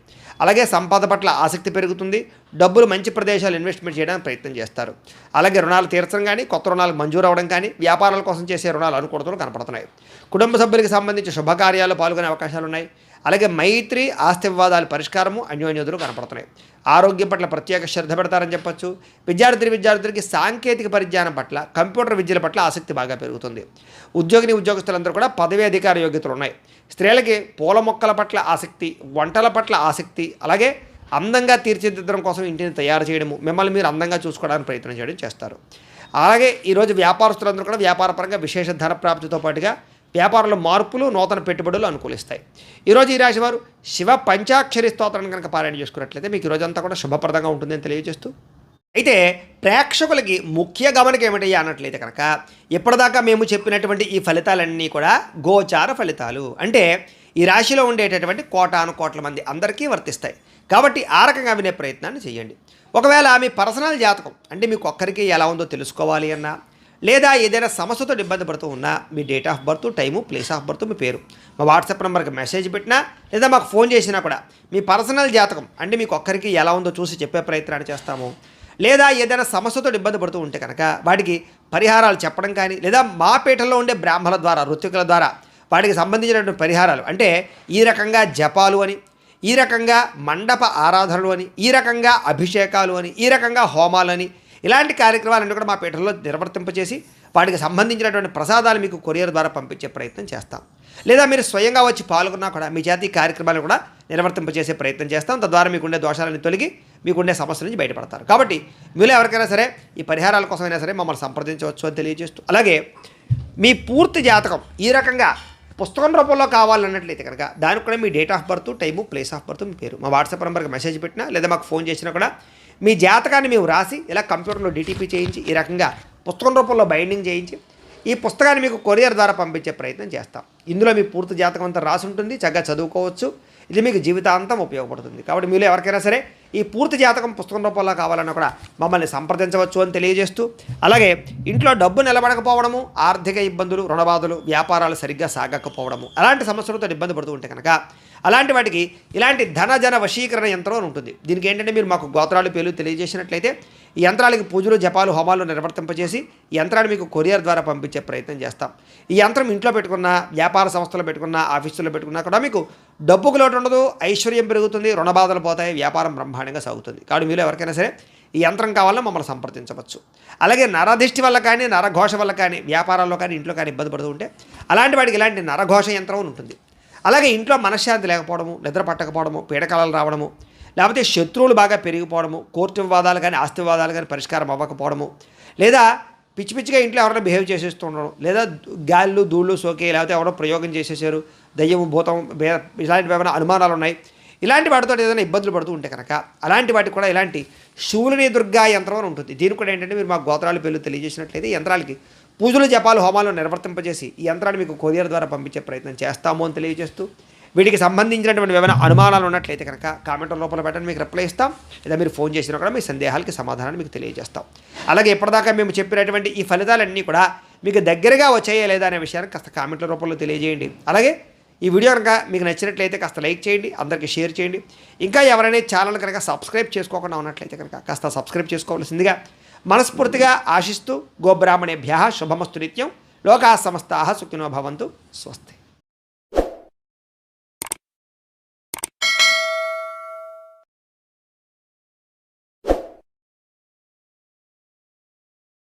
అలాగే సంపద పట్ల ఆసక్తి పెరుగుతుంది. డబ్బులు మంచి ప్రదేశాలు ఇన్వెస్ట్మెంట్ చేయడానికి ప్రయత్నం చేస్తారు. అలాగే రుణాలు తీర్చడం కానీ, కొత్త రుణాలు మంజూరు అవ్వడం కానీ, వ్యాపారాల కోసం చేసే రుణాలు అనుకూలతలు కనపడుతున్నాయి. కుటుంబ సభ్యులకు సంబంధించి శుభకార్యాలు పాల్గొనే అవకాశాలు ఉన్నాయి. అలాగే మైత్రి, ఆస్తి వివాదాల పరిష్కారము, అన్యోన్యతలు కనపడుతున్నాయి. ఆరోగ్యం పట్ల ప్రత్యేక శ్రద్ధ పెడతారని చెప్పొచ్చు. విద్యార్థులకి సాంకేతిక పరిజ్ఞానం పట్ల, కంప్యూటర్ విద్యల పట్ల ఆసక్తి బాగా పెరుగుతుంది. ఉద్యోగస్తులందరూ కూడా పదవీ అధికార యోగ్యతలు ఉన్నాయి. స్త్రీలకి పూల మొక్కల పట్ల ఆసక్తి, వంటల పట్ల ఆసక్తి, అలాగే అందంగా తీర్చిదిద్దడం కోసం ఇంటిని తయారు చేయడము, మిమ్మల్ని మీరు అందంగా చూసుకోవడానికి ప్రయత్నం చేయడం చేస్తారు. అలాగే ఈరోజు వ్యాపారస్తులందరూ కూడా వ్యాపారపరంగా విశేష ధన ప్రాప్తితో పాటుగా వ్యాపారంలో మార్పులు, నూతన పెట్టుబడులు అనుకూలిస్తాయి. ఈరోజు ఈ రాశివారు శివ పంచాక్షరి స్తోత్రాన్ని కనుక పారాయణ చేసుకున్నట్లయితే మీకు ఈరోజంతా కూడా శుభప్రదంగా ఉంటుందని తెలియజేస్తూ, అయితే ప్రేక్షకులకి ముఖ్య గమనిక ఏమిటి అన్నట్లయితే కనుక ఇప్పటిదాకా మేము చెప్పినటువంటి ఈ ఫలితాలన్నీ కూడా గోచార ఫలితాలు, అంటే ఈ రాశిలో ఉండేటటువంటి కోటాను మంది అందరికీ వర్తిస్తాయి. కాబట్టి ఆ రకంగా వినే ప్రయత్నాన్ని చేయండి. ఒకవేళ మీ పర్సనల్ జాతకం, అంటే మీకు ఒక్కరికి ఎలా ఉందో తెలుసుకోవాలి అన్నా, లేదా ఏదైనా సమస్యతో ఇబ్బంది పడుతూ ఉన్నా, మీ date of birth, time, place of birth, మీ పేరు మా వాట్సాప్ నెంబర్కి మెసేజ్ పెట్టినా, లేదా మాకు ఫోన్ చేసినా కూడా మీ పర్సనల్ జాతకం, అంటే మీకు ఒక్కరికి ఎలా ఉందో చూసి చెప్పే ప్రయత్నాన్ని చేస్తాము. లేదా ఏదైనా సమస్యతో ఇబ్బంది పడుతూ ఉంటే కనుక వాటికి పరిహారాలు చెప్పడం కానీ, లేదా మా పీఠంలో ఉండే బ్రాహ్మణుల ద్వారా, ఋత్వికుల ద్వారా వాటికి సంబంధించినటువంటి పరిహారాలు, అంటే ఈ రకంగా జపాలు అని, ఈ రకంగా మండప ఆరాధనలు అని, ఈ రకంగా అభిషేకాలు అని, ఈ రకంగా హోమాలని, ఇలాంటి కార్యక్రమాలన్నీ కూడా మా పీఠంలో నిర్వర్తింపచేసి వాటికి సంబంధించినటువంటి ప్రసాదాలు మీకు కొరియర్ ద్వారా పంపించే ప్రయత్నం చేస్తాం. లేదా మీరు స్వయంగా వచ్చి పాల్గొన్నా కూడా మీ చేత ఈ కార్యక్రమాలను కూడా నిర్వర్తింపచేసే ప్రయత్నం చేస్తాం. తద్వారా మీకుండే దోషాలను తొలగి మీకుండే సమస్యల నుంచి బయటపడతారు. కాబట్టి మీరు ఎవరికైనా సరే ఈ పరిహారాల కోసమైనా సరే మమ్మల్ని సంప్రదించవచ్చు అని తెలియజేస్తూ, అలాగే మీ పూర్తి జాతకం ఈ రకంగా పుస్తకం రూపంలో కావాలన్నట్లయితే కనుక దానికి కూడా మీ date of birth, time, place of birth, మీ పేరు మా వాట్సాప్ నెంబర్కి మెసేజ్ పెట్టినా, లేదా మాకు ఫోన్ చేసినా కూడా మీ జాతకాన్ని మేము రాసి ఇలా కంప్యూటర్లో డిటిపి చేయించి ఈ రకంగా పుస్తకం రూపంలో బైండింగ్ చేయించి ఈ పుస్తకాన్ని మీకు కొరియర్ ద్వారా పంపించే ప్రయత్నం చేస్తాం. ఇందులో మీ పూర్తి జాతకం అంతా రాసి ఉంటుంది. చక్కగా చదువుకోవచ్చు. ఇది మీకు జీవితాంతం ఉపయోగపడుతుంది. కాబట్టి మీరు ఎవరికైనా సరే ఈ పూర్తి జాతకం పుస్తకం రూపంలో కావాలన్నా కూడా మమ్మల్ని సంప్రదించవచ్చు అని తెలియజేస్తూ, అలాగే ఇంట్లో డబ్బు నిలబడకపోవడము, ఆర్థిక ఇబ్బందులు, రుణబాధలు, వ్యాపారాలు సరిగ్గా సాగకపోవడము, అలాంటి సమస్యలతో ఇబ్బంది పడుతూ ఉంటే కనుక అలాంటి వాటికి ఇలాంటి ధన వశీకరణ యంత్రం అని ఉంటుంది. దీనికి ఏంటంటే మీరు మాకు గోత్రాలు పేర్లు తెలియజేసినట్లయితే ఈ యంత్రాలకి పూజలు జపాలు హోమాలు నిర్వర్తింపజేసి ఈ యంత్రాన్ని మీకు కొరియర్ ద్వారా పంపించే ప్రయత్నం చేస్తాం. ఈ యంత్రం ఇంట్లో పెట్టుకున్న, వ్యాపార సంస్థలో పెట్టుకున్న, ఆఫీసులో పెట్టుకున్నా కూడా మీకు డబ్బుకు లోటు ఉండదు, ఐశ్వర్యం పెరుగుతుంది, రుణ బాధలు పోతాయి, వ్యాపారం బ్రహ్మాండంగా సాగుతుంది. కాబట్టి మీరు ఎవరికైనా సరే ఈ యంత్రం కావాలన్నా మమ్మల్ని సంప్రదించవచ్చు. అలాగే నరదిష్టి వల్ల కానీ, నరఘోష వల్ల కానీ, వ్యాపారాల్లో కానీ, ఇంట్లో కానీ ఇబ్బంది పడుతూ ఉంటే అలాంటి వాటికి ఇలాంటి నరఘోష యంత్రం ఉంటుంది. అలాగే ఇంట్లో మనశ్శాంతి లేకపోవడము, నిద్ర పట్టకపోవడము, పీడకలలు రావడము, లేకపోతే శత్రువులు బాగా పెరిగిపోవడము, కోర్టు వివాదాలు కానీ, ఆస్తి వివాదాలు కానీ పరిష్కారం అవ్వకపోవడము, లేదా పిచ్చి పిచ్చిగా ఇంట్లో ఎవరైనా బిహేవ్ చేసేస్తూ ఉండడం, లేదా గాళ్ళు ధూళ్ళు సోకే, లేకపోతే ఎవరో ప్రయోగం చేసేసారు, దయ్యం భూతం ఇలాంటివి ఏమైనా అనుమానాలు ఉన్నాయి, ఇలాంటి వాటితో ఏదైనా ఇబ్బందులు పడుతూ ఉంటే కనుక అలాంటి వాటికి కూడా ఇలాంటి శూలిని దుర్గా యంత్రం అని ఉంటుంది. దీనికి కూడా ఏంటంటే మీరు మాకు గోత్రాలు పేర్లు తెలియజేసినట్లయితే యంత్రాలకి పూజలు జపాలు హోమాలు నిర్వర్తింపజేసి ఈ యంత్రాన్ని మీకు కొరియర్ ద్వారా పంపించే ప్రయత్నం చేస్తాము అని తెలియజేస్తూ, వీటికి సంబంధించినటువంటి ఏమైనా అనుమానాలు ఉన్నట్లయితే కనుక కామెంట్ లోపల పెట్టండి, మీకు రిప్లై ఇస్తాం. లేదా మీరు ఫోన్ చేసినా కూడా మీ సందేహాలకి సమాధానాన్ని మీకు తెలియజేస్తాం. అలాగే ఇప్పటిదాకా మేము చెప్పినటువంటి ఈ ఫలితాలన్నీ కూడా మీకు దగ్గరగా వచ్చాయా లేదా అనే విషయాన్ని కాస్త కామెంట్ల రూపంలో తెలియజేయండి. అలాగే ఈ వీడియో కనుక మీకు నచ్చినట్లయితే కాస్త లైక్ చేయండి, అందరికీ షేర్ చేయండి. ఇంకా ఎవరైనా ఛానల్ కనుక సబ్స్క్రైబ్ చేసుకోకుండా ఉన్నట్లయితే కనుక కాస్త సబ్స్క్రైబ్ చేసుకోవాల్సిందిగా మనస్ఫూర్తిగా ఆశిస్తూ, గోబ్రాహ్మణేభ్యః శుభమస్తు నిత్యం, లోకాः సమస్తాः సుఖినో భవంతు. స్వస్తి.